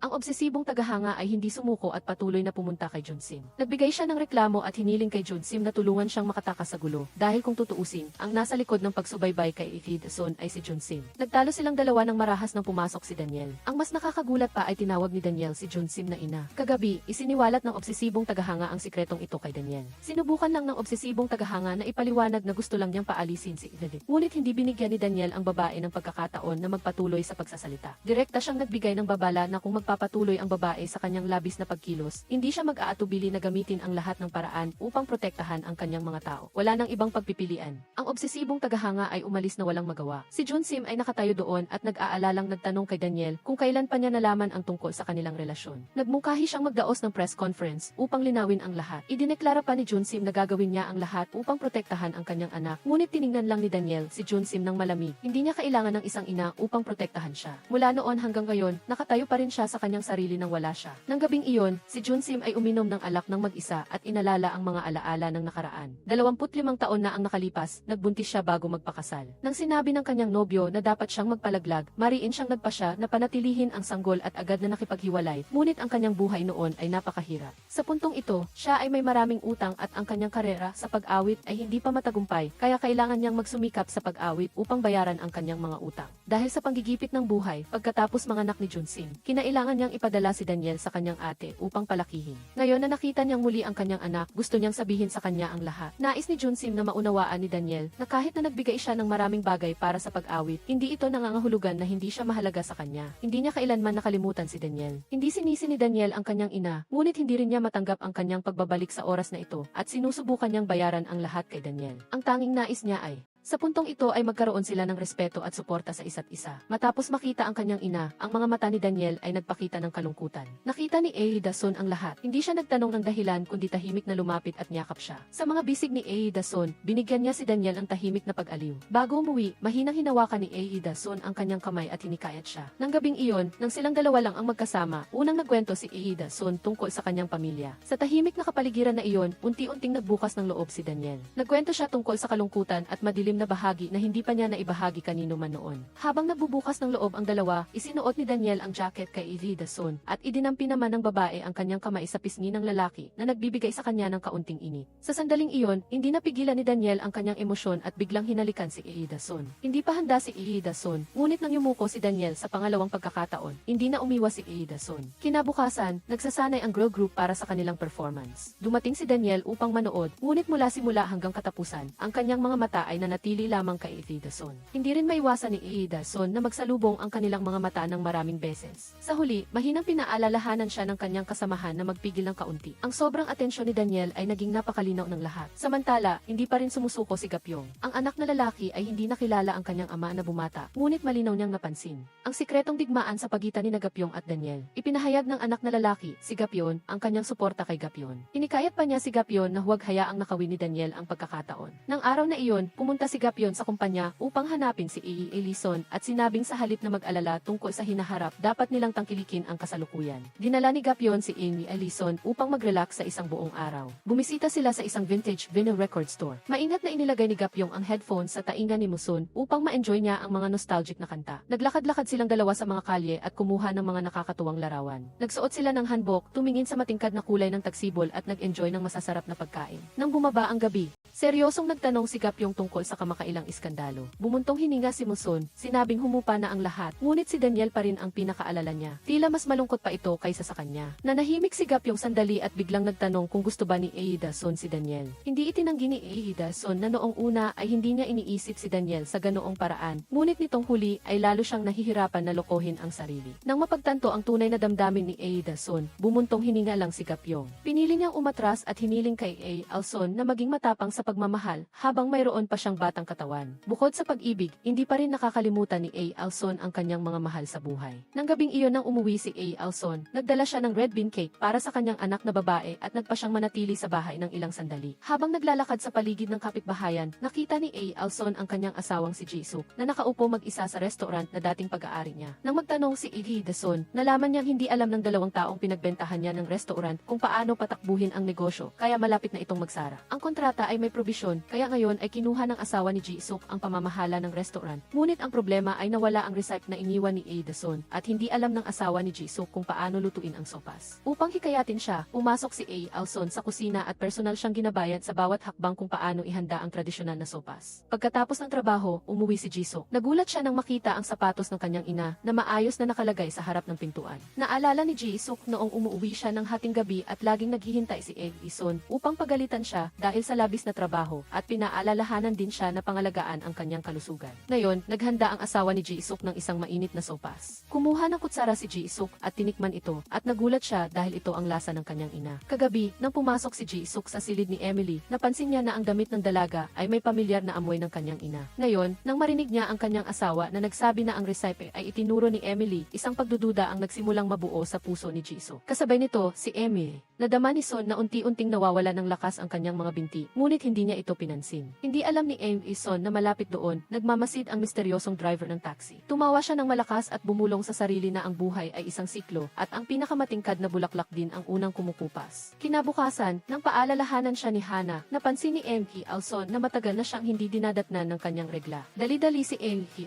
Speaker 1: ang obsesibong tagahanga ay hindi sumuko at patuloy na pumunta kay Junsim. Nagbigay siya ng reklamo at hiniling kay Junsim na tulungan siyang makatakas sa gulo dahil kung tutuusin, ang nasa likod ng pagsubaybay kay kay Lee Dasun ay si Junsim. Nagtalo silang dalawa nang marahas nang pumasok si Daniel. Ang mas nakakagulat pa ay tinawag ni Daniel si Junsim na ina. Kagabi, isiniwalat ng obsesibong tagahanga ang sikretong ito kay Daniel. Sinubukan lang ng obsesibong tagahanga na ipaliwanag na gusto lang niyang paalisin si Lee. Ngunit hindi binigyan ni Daniel ang babae ng pagkakataon na magpatuloy sa pagsasalita. Direkta siyang nagbigay ng babala na kung magpapatuloy ang babae sa kanyang labis na pagkilos, hindi siya mag-aatubili na gamitin ang lahat ng paraan upang protektahan ang kanyang mga tao. Wala nang ibang pagpipilian. Ang obsesibong tagahanga ay umalis na walang magawa. Si Junsim ay nakatayo doon at nag-aalalang nagtanong kay Daniel kung kailan pa niya nalaman ang tungkol sa kanilang relasyon. Nagmungkahi siyang magdaos ng press conference upang linawin ang lahat. Idineklara pa ni Junsim na gagawin niya ang lahat upang protektahan ang kanyang anak. Ngunit tiningnan lang ni Daniel si Junsim ng malamig. Hindi niya kailangan ng isang ina upang protektahan siya. Mula noon hanggang ngayon, nakatayo pa rin siya sa kanyang sarili nang wala siya. Nang gabing iyon, si Junsim ay uminom ng alak ng mag-isa at inalala ang mga alaala ng nakaraan. 25 taon na ang nakalipas, nagbuntis siya bago magpakasal. Nang sinabi ng kanyang nobyo na dapat siyang magpalaglag, mariin siyang nagpasya na panatilihin ang sanggol at agad na nakipaghiwalay, ngunit ang kanyang buhay noon ay napakahirap. Sa puntong ito, siya ay may maraming utang at ang kanyang karera sa pag-awit ay hindi pa matagumpay, kaya kailangan niyang magsumikap sa pag-awit upang bayaran ang kanyang mga utang. Dahil sa panggigipit ng buhay, pagkatapos manganak ni Junsim, kinailangan niyang ipadala si Daniel sa kanyang ate upang palakihin. Ngayon na nakita niyang muli ang kanyang anak, gusto niyang sabihin sa kanya ang lahat. Nais ni Junsim na maunawaan ni Daniel na kahit na nagbigay siya ng maraming bagay para sa pag-awit, hindi ito nangangahulugan na hindi siya mahalaga sa kanya. Hindi niya kailanman nakalimutan si Daniel. Hindi sinisi ni Daniel ang kanyang ina, ngunit hindi rin niya matanggap ang kanyang pagbabalik sa oras na ito at sinusubukan niyang bayaran ang lahat kay Daniel. Ang tanging nais niya ay sa puntong ito ay magkaroon sila ng respeto at suporta sa isa't isa. Matapos makita ang kanyang ina, ang mga mata ni Daniel ay nagpakita ng kalungkutan. Nakita ni Lee Dasun ang lahat. Hindi siya nagtanong ng dahilan kundi tahimik na lumapit at niyakap siya. Sa mga bisig ni Lee Dasun, binigyan niya si Daniel ang tahimik na pag-aliw. Bago umuwi, mahinang hinawakan ni Lee Dasun ang kanyang kamay at hinikayat siya. Nang gabing iyon, nang silang dalawa lang ang magkasama, unang nagkwento si Lee Dasun tungkol sa kanyang pamilya. Sa tahimik na kapaligiran na iyon, unti-unting nagbukas ng loob si Daniel. Nagkwento siya tungkol sa kalungkutan at madilim na bahagi na hindi pa niya naibahagi kanino man noon. Habang nagbubukas ng loob ang dalawa, isinuot ni Daniel ang jacket kay Lee Dasun at idinampi naman ng babae ang kanyang kamay sa pisngi ng lalaki na nagbibigay sa kanya ng kaunting init. Sa sandaling iyon, hindi napigilan ni Daniel ang kanyang emosyon at biglang hinalikan si Lee Dasun. Hindi pa handa si Lee Dasun, ngunit nang yumuko si Daniel sa pangalawang pagkakataon, hindi na umiwas si Lee Dasun. Kinabukasan, nagsasanay ang girl group para sa kanilang performance. Dumating si Daniel upang manood, ngunit mula simula hanggang katapusan, ang kanyang mga mata ay nanatili lamang kay Lee Dasun. Hindi rin maiwasan ni Lee Dasun na magsalubong ang kanilang mga mata ng maraming beses. Sa huli, mahinang pinaalalahanan siya ng kanyang kasamahan na magpigil ng kaunti. Ang sobrang atensyon ni Daniel ay naging napakalinaw ng lahat. Samantala, hindi pa rin sumusuko si Gapyong. Ang anak na lalaki ay hindi nakilala ang kanyang ama na bumata, ngunit malinaw niyang napansin ang sikretong digmaan sa pagitan ni Gapyong at Daniel. Ipinahayag ng anak na lalaki, si Gapyon, ang kanyang suporta kay Gapyon. Hinikayat pa niya si Gapyon na huwag hayaang nakawin ni Daniel ang pagkakataon. Nang araw na iyon, pumunta si Gapyon sa kumpanya upang hanapin si Ellison at sinabing sa halip na mag-alala tungkol sa hinaharap, dapat nilang tangkilikin ang kasalukuyan. Dinala ni Gapyon si Ellison upang mag-relax sa isang buong araw. Bumisita sila sa isang vintage vinyl record store. Maingat na inilagay ni Gapyong ang headphones sa tainga ni Musun upang ma-enjoy niya ang mga nostalgic na kanta. Naglakad-lakad silang dalawa sa mga kalye at kumuha ng mga nakakatuwang larawan. Nagsuot sila ng hanbok, tumingin sa matingkad na kulay ng tagsibol at nag-enjoy ng masasarap na pagkain. Nang bumaba ang gabi, seryosong nagtanong si Gapyong tungkol sa kamakailang iskandalo. Bumuntong hininga si Musun, sinabing humupa na ang lahat, ngunit si Daniel pa rin ang pinakaalala niya. Tila mas malungkot pa ito kaysa sa kanya. Nanahimik si Gapyong sandali at biglang nagtanong kung gusto ba ni Lee Dasun si Daniel. Hindi itinanggi ni Lee Dasun na noong una ay hindi niya iniisip si Daniel sa ganoong paraan, ngunit nitong huli ay lalo siyang nahihirapan na lokohin ang sarili. Nang mapagtanto ang tunay na damdamin ni Lee Dasun, bumuntong hininga lang si Gapyong. Pinili niyang umatras at hiniling kay Ellison na maging matapang sa pagmamahal habang mayroon pa siyang batang katawan. Bukod sa pag-ibig, hindi pa rin nakakalimutan ni Ellison ang kanyang mga mahal sa buhay. Nang gabing iyon nang umuwi si Ellison, nagdala siya ng red bean cake para sa kanyang anak na babae at nagpa siyang manatili sa bahay ng ilang sandali. Habang naglalakad sa paligid ng kapitbahayan, nakita ni Ellison ang kanyang asawang si Jisoo na nakaupo mag-isa sa restaurant na dating pag-aari niya. Nang magtanong si Lee Dasun, nalaman niyang hindi alam ng dalawang taong pinagbentahan niya ng restaurant kung paano patakbuhin ang negosyo, kaya malapit na itong magsara. Ang kontrata ay may probisyon, kaya ngayon ay kinuha ng asawa asawa ni Ji-suk ang pamamahala ng restaurant. Ngunit ang problema ay nawala ang recipe na iniwan ni Ae-dasun at hindi alam ng asawa ni Ji-suk kung paano lutuin ang sopas. Upang hikayatin siya, pumasok si Ae-alson sa kusina at personal siyang ginabayan sa bawat hakbang kung paano ihanda ang tradisyonal na sopas. Pagkatapos ng trabaho, umuwi si Ji-suk. Nagulat siya nang makita ang sapatos ng kanyang ina na maayos na nakalagay sa harap ng pintuan. Naalala ni Ji-suk noong umuwi siya ng hating gabi at laging naghihintay si Ae-sun upang pagalitan siya dahil sa labis na trabaho at pinaalalahanan din siya na pangalagaan ang kanyang kalusugan. Ngayon, naghanda ang asawa ni Ji-suk ng isang mainit na sopas. Kumuha ng kutsara si Ji-suk at tinikman ito at nagulat siya dahil ito ang lasa ng kanyang ina. Kagabi, nang pumasok si Ji-suk sa silid ni Emily, napansin niya na ang damit ng dalaga ay may pamilyar na amoy ng kanyang ina. Ngayon, nang marinig niya ang kanyang asawa na nagsabi na ang recipe ay itinuro ni Emily, isang pagdududa ang nagsimulang mabuo sa puso ni Ji-suk. Kasabay nito, si Emily. Nadama ni Son na unti-unting nawawala ng lakas ang kanyang mga binti, ngunit hindi niya ito pinansin. Hindi alam ni Son na malapit doon, nagmamasid ang misteryosong driver ng taxi. Tumawa siya ng malakas at bumulong sa sarili na ang buhay ay isang siklo at ang pinakamatingkad na bulaklak din ang unang kumukupas. Kinabukasan, nang paalalahanan siya ni Hana, napansin ni Alson na matagal na siyang hindi dinadatnan ng kanyang regla. Dali-dali si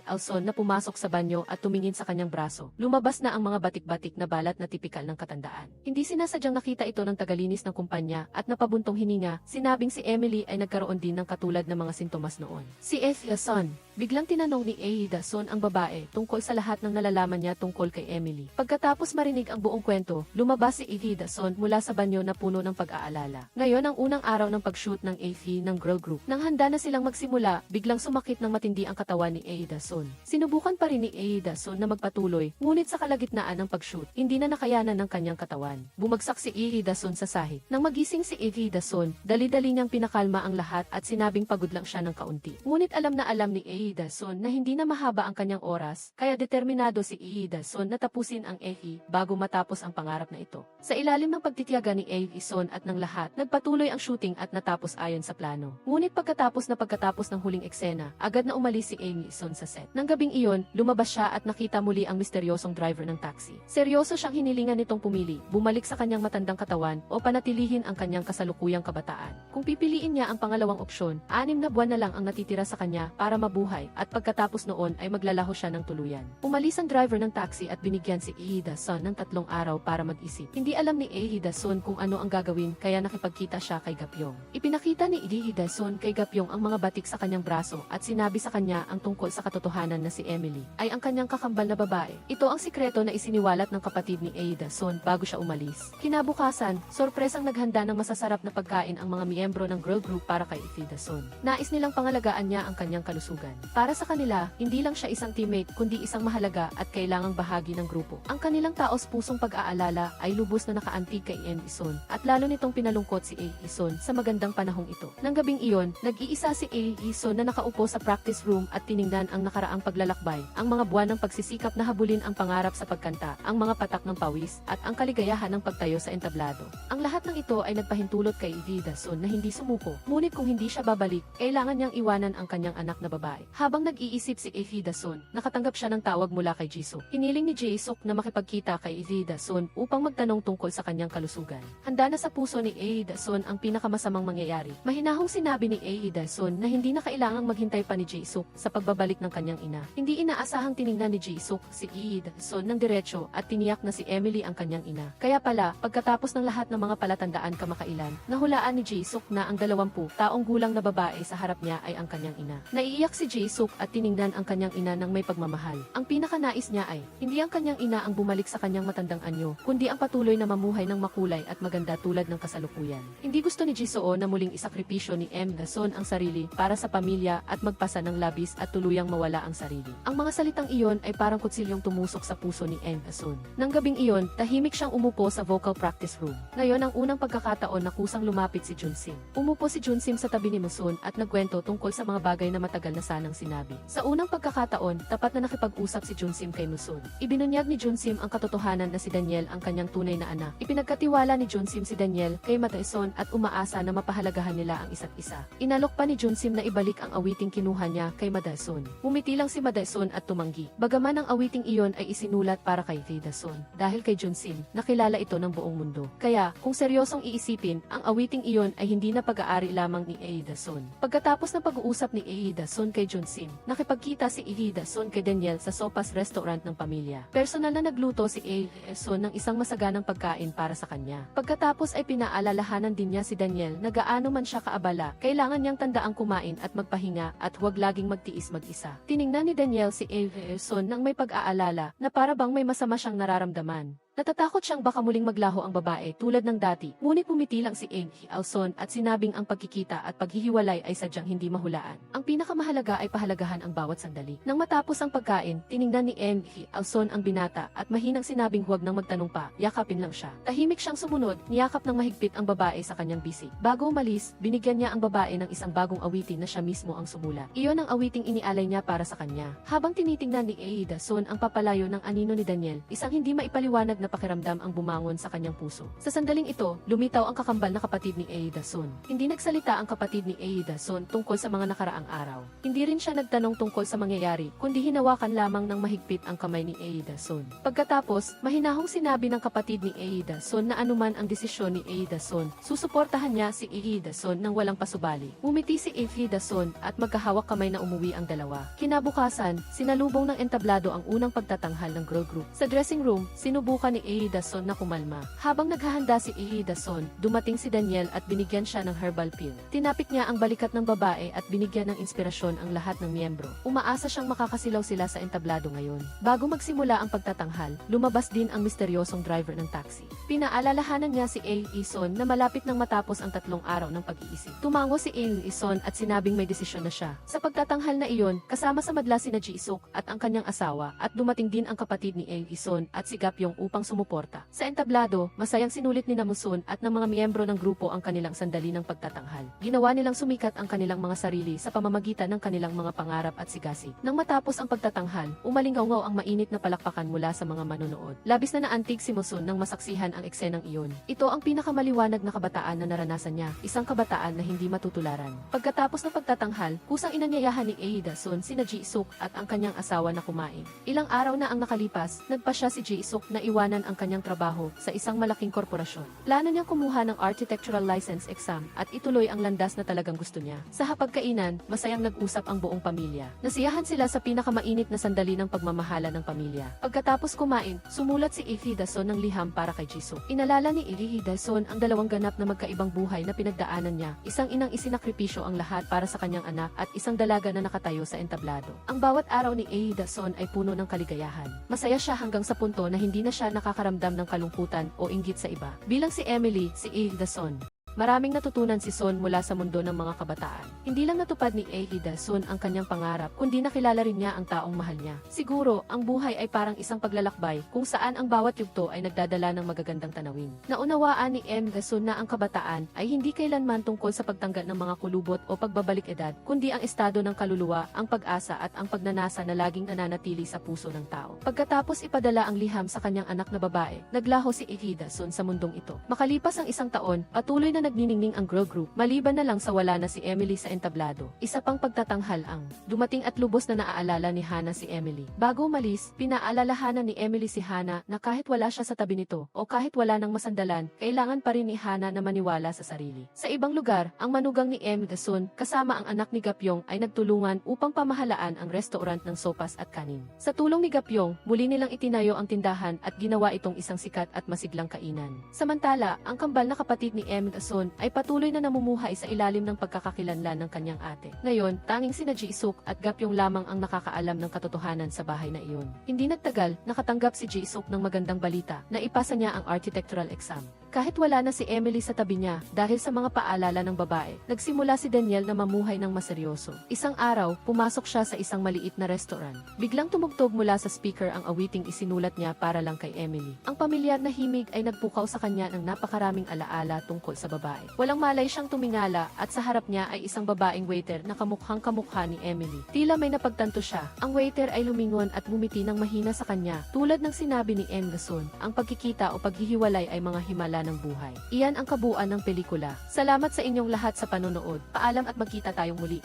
Speaker 1: Alson na pumasok sa banyo at tumingin sa kanyang braso. Lumabas na ang mga batik-batik na balat na tipikal ng katandaan. Hindi sinasadyang nakita ito ng tagalinis ng kumpanya at napabuntong hininga, sinabing si Emily ay nagkaroon din ng katulad ng mga sintomas noon. Si Son, biglang tinanong ni Ae-dasun ang babae tungkol sa lahat ng nalalaman niya tungkol kay Emily. Pagkatapos marinig ang buong kwento, lumabas si Ae-dasun mula sa banyo na puno ng pag-aalala. Ngayon ang unang araw ng pag-shoot ng AV ng girl group. Nang handa na silang magsimula, biglang sumakit ng matindi ang katawan ni Ae-dasun. Sinubukan pa rin ni Ae-dasun na magpatuloy, ngunit sa kalagitnaan ng pag-shoot, hindi na nakayanan ng kanyang katawan. Bumagsak si Ae-dasun sa sahig. Nang magising si Ae-dasun, dali-dali niyang pinakalma ang lahat at sinabing pagod lang siya ng kaunti. Ngunit alam ni Ae-dasun na hindi na mahaba ang kanyang oras, kaya determinado si Ae-dasun na tapusin ang AV bago matapos ang pangarap na ito. Sa ilalim ng pagtitiyaga ni Ae-sun at ng lahat, nagpatuloy ang shooting at natapos ayon sa plano. Ngunit pagkatapos ng huling eksena, agad na umalis si Ae-sun sa set. Nang gabing iyon, lumabas siya at nakita muli ang misteryosong driver ng taxi. Seryoso siyang hinilingan nitong pumili, bumalik sa kanyang matandang katawan o panatilihin ang kanyang kasalukuyang kabataan. Kung pipiliin niya ang pangalawang opsyon, 6 na buwan na lang ang natitira sa kanya para mabuhay at pagkatapos noon ay maglalaho siya ng tuluyan. Umalis ang driver ng taxi at binigyan si Ae-dasun ng 3 araw para mag-isip. Hindi alam ni Ae-dasun kung ano ang gagawin kaya nakipagkita siya kay Gapyong. Ipinakita ni Ae-dasun kay Gapyong ang mga batik sa kanyang braso at sinabi sa kanya ang tungkol sa katotohanan na si Emily ay ang kanyang kakambal na babae. Ito ang sikreto na isiniwalat ng kapatid ni Ae-dasun bago siya umalis. Kinabukasan, sorpresang naghanda ng masasarap na pagkain ang mga miyembro ng girl group para kay Ae-dasun. Nais nilang pangalagaan niya ang kanyang kalusugan. Para sa kanila, hindi lang siya isang teammate kundi isang mahalaga at kailangang bahagi ng grupo. Ang kanilang taos-pusong pag-aalala ay lubos na nakaantig kay Ae-sun at lalo nitong pinalungkot si Ae-sun sa magandang panahong ito. Nang gabing iyon, nag-iisa si Ae-sun na nakaupo sa practice room at tiningnan ang nakaraang paglalakbay, ang mga buwan ng pagsisikap na habulin ang pangarap sa pagkanta, ang mga patak ng pawis, at ang kaligayahan ng pagtayo sa entablado. Ang lahat ng ito ay nagpahintulot kay Ae-dasun na hindi sumuko. Ngunit kung hindi siya babalik, kailangan niyang iwanan ang kanyang anak na babae. Habang nag-iisip si Ae-dasun, nakatanggap siya ng tawag mula kay Jisoo. Hiniling ni Jisoo na makipagkita kay Ae-dasun upang magtanong tungkol sa kanyang kalusugan. Handa na sa puso ni Ae-dasun ang pinakamasamang mangyayari. Mahinahong sinabi ni Ae-dasun na hindi na kailangang maghintay pa ni Jisoo sa pagbabalik ng kanyang ina. Hindi inaasahang tiningnan ni Jisoo si Ae-dasun ng diretsyo at tiniyak na si Emily ang kanyang ina. Kaya pala, pagkatapos ng lahat ng mga palatandaan kamakailan, nahulaan ni Jisoo na ang 20 taong gulang na babae sa harap niya ay ang kanyang ina. Naiiyak si Jisoo at tiningnan ang kanyang ina ng may pagmamahal. Ang pinakanais niya ay, hindi ang kanyang ina ang bumalik sa kanyang matandang anyo, kundi ang patuloy na mamuhay ng makulay at maganda tulad ng kasalukuyan. Hindi gusto ni Jisoo na muling isakripisyo ni Dasun ang sarili para sa pamilya at magpasa ng labis at tuluyang mawala ang sarili. Ang mga salitang iyon ay parang kutsilyong tumusok sa puso ni Dasun. Nang gabing iyon, tahimik siyang umupo sa vocal practice room. Ngayon ang unang pagkakataon na kusang lumapit si Junsim. Umupo si Junsim sa tabi ni Musun at nagkwento tungkol sa mga bagay na matagal na sanang niyang sinabi. Sa unang pagkakataon, tapat na nakipag-usap si Junsim kay Musun. Ibinunyag ni Junsim ang katotohanan na si Daniel ang kanyang tunay na anak. Ipinagkatiwala ni Junsim si Daniel kay Madaison at umaasa na mapahalagahan nila ang isa't isa. Inalok pa ni Junsim na ibalik ang awiting kinuha niya kay Madaison. Umiti lang si Madaison at tumanggi. Bagaman ang awiting iyon ay isinulat para kay Madaison. Dahil kay Junsim, nakilala ito ng buong mundo. Kaya, kung seryosong iisipin, ang awiting iyon ay hindi na pag-aari lamang ni Madaison. Pagkatapos ng pag-uusap ni Madaison kay Junsim, nakipagkita si Madaison kay Daniel sa Sopas restaurant ng pamilya. Personal na nagluto si Madaison ng isang masaganang pagkain para sa kanya. Pagkatapos ay pinaalalahanan din niya si Daniel na gaano man siya kaabala, kailangan niyang tandaang kumain at magpahinga at huwag laging magtiis mag-isa. Tiningnan ni Daniel si Madaison nang may pag-aalala na para bang may masama siyang nararamdaman. Natatakot siyang baka muling maglaho ang babae tulad ng dati, ngunit pumiti lang si Madaison at sinabing ang pagkikita at paghihiwalay ay sadyang hindi mahulaan. Ang pinakamahalaga ay pahalagahan ang bawat sandali. Nang matapos ang pagkain, tiningnan ni Madaison ang binata at mahinang sinabing huwag nang magtanong pa, yakapin lang siya. Tahimik siyang sumunod, niyakap ng mahigpit ang babae sa kanyang bisig. Bago umalis, binigyan niya ang babae ng isang bagong awitin na siya mismo ang sumulat. Iyon ang awiting inialay niya para sa kanya. Habang tinitingnan ni Madaison ang papalayo ng anino ni Daniel, isang hindi maipaliwanag na pakiramdam ang bumangon sa kanyang puso. Sa sandaling ito, lumitaw ang kakambal na kapatid ni Madaison. Hindi nagsalita ang kapatid ni Madaison tungkol sa mga nakaraang araw. Hindi rin siya nagtanong tungkol sa mangyayari, kundi hinawakan lamang ng mahigpit ang kamay ni Madaison. Pagkatapos, mahinahong sinabi ng kapatid ni Madaison na anuman ang desisyon ni Madaison, susuportahan niya si Madaison nang walang pasubali. Umiti si Madaison at magkahawak kamay na umuwi ang dalawa. Kinabukasan, sinalubong ng entablado ang unang pagtatanghal ng girl group. Sa dressing room, sinubukan ni Madaison na kumalma. Habang naghahanda si Madaison, dumating si Daniel at binigyan siya ng herbal pill. Tinapik niya ang balikat ng babae at binigyan ng inspirasyon ang lahat ng miyembro. Umaasa siyang makakasilaw sila sa entablado ngayon. Bago magsimula ang pagtatanghal, lumabas din ang misteryosong driver ng taxi. Pinaalalahanan niya si Madaison na malapit nang matapos ang 3 araw ng pag-iisip. Tumango si Madaison at sinabing may desisyon na siya. Sa pagtatanghal na iyon, kasama sa madla si Ji-suk at ang kanyang asawa at dumating din ang kapatid ni Madaison at si Gapyong upang sumuporta. Sa entablado, masayang sinulit ni Musun at ng mga miyembro ng grupo ang kanilang sandali ng pagtatanghal. Ginawa nilang sumikat ang kanilang mga sarili sa pamamagitan ng kanilang mga pangarap at sigasig. Nang matapos ang pagtatanghal, umalingaw ang mainit na palakpakan mula sa mga manonood. Labis na naantig si Musun nang masaksihan ang eksenang iyon. Ito ang pinakamaliwanag na kabataan na naranasan niya, isang kabataan na hindi matutularan. Pagkatapos ng pagtatanghal, kusang inanyayahan ni Madaison sina Ji-suk at ang kanyang asawa na kumain. Ilang araw na ang nakalipas, nagpa siya si Ji-suk na iwanan ang kanyang trabaho sa isang malaking korporasyon. Plano niyang kumuha ng architectural license exam at ituloy ang landas na talagang gusto niya. Sa hapagkainan, masayang nag-usap ang buong pamilya. Nasiyahan sila sa pinakamainit na sandali ng pagmamahala ng pamilya. Pagkatapos kumain, sumulat si Madaison ng liham para kay Jisoo. Inalala ni Madaison ang dalawang ganap na magkaibang buhay na pinagdaanan niya. Isang inang isinakripisyo ang lahat para sa kanyang anak at isang dalaga na nakatayo sa entablado. Ang bawat araw ni Madaison ay puno ng kaligayahan. Masaya siya hanggang sa punto na hindi na siya nakakaramdam ng kalungkutan o inggit sa iba. Bilang si Emily, si Madaison, maraming natutunan si Son mula sa mundo ng mga kabataan. Hindi lang natupad ni Madaison ang kanyang pangarap, kundi nakilala rin niya ang taong mahal niya. Siguro, ang buhay ay parang isang paglalakbay kung saan ang bawat yugto ay nagdadala ng magagandang tanawin. Naunawaan ni Madaison na ang kabataan ay hindi kailanman tungkol sa pagtanggal ng mga kulubot o pagbabalik edad, kundi ang estado ng kaluluwa, ang pag-asa at ang pagnanasa na laging nananatili sa puso ng tao. Pagkatapos ipadala ang liham sa kanyang anak na babae, naglaho si Madaison sa mundong ito. Makalipas ang isang taon, patuloy na nagniningning ang girl group, maliban na lang sa wala na si Emily sa entablado. Isa pang pagtatanghal ang dumating at lubos na naaalala ni Hana si Emily. Bago umalis, pinaalalahanan ni Emily si Hana na kahit wala siya sa tabi nito o kahit wala nang masandalan, kailangan pa rin ni Hana na maniwala sa sarili. Sa ibang lugar, ang manugang ni Madaison kasama ang anak ni Gapyong ay nagtulungan upang pamahalaan ang restaurant ng sopas at kanin. Sa tulong ni Gapyong, muli nilang itinayo ang tindahan at ginawa itong isang sikat at masiglang kainan. Samantala, ang kambal na kapatid ni Madaison ay patuloy na namumuhay sa ilalim ng pagkakakilanlan ng kanyang ate. Ngayon, tanging sina Ji-suk at Gapyong lamang ang nakakaalam ng katotohanan sa bahay na iyon. Hindi nagtagal, nakatanggap si Ji-suk ng magandang balita na ipasa niya ang architectural exam. Kahit wala na si Emily sa tabi niya, dahil sa mga paalala ng babae, nagsimula si Daniel na mamuhay ng maseryoso. Isang araw, pumasok siya sa isang maliit na restaurant. Biglang tumugtog mula sa speaker ang awiting isinulat niya para lang kay Emily. Ang pamilyar na himig ay nagpukaw sa kanya ng napakaraming alaala tungkol sa babae. Walang malay siyang tumingala at sa harap niya ay isang babaeng waiter na kamukhang kamukha ni Emily. Tila may napagtanto siya. Ang waiter ay lumingon at bumiti ng mahina sa kanya. Tulad ng sinabi ni M. Gason, ang pagkikita o paghihiwalay ay mga himala ng buhay. Iyan ang kabuuan ng pelikula. Salamat sa inyong lahat sa panonood. Paalam at magkita tayong muli.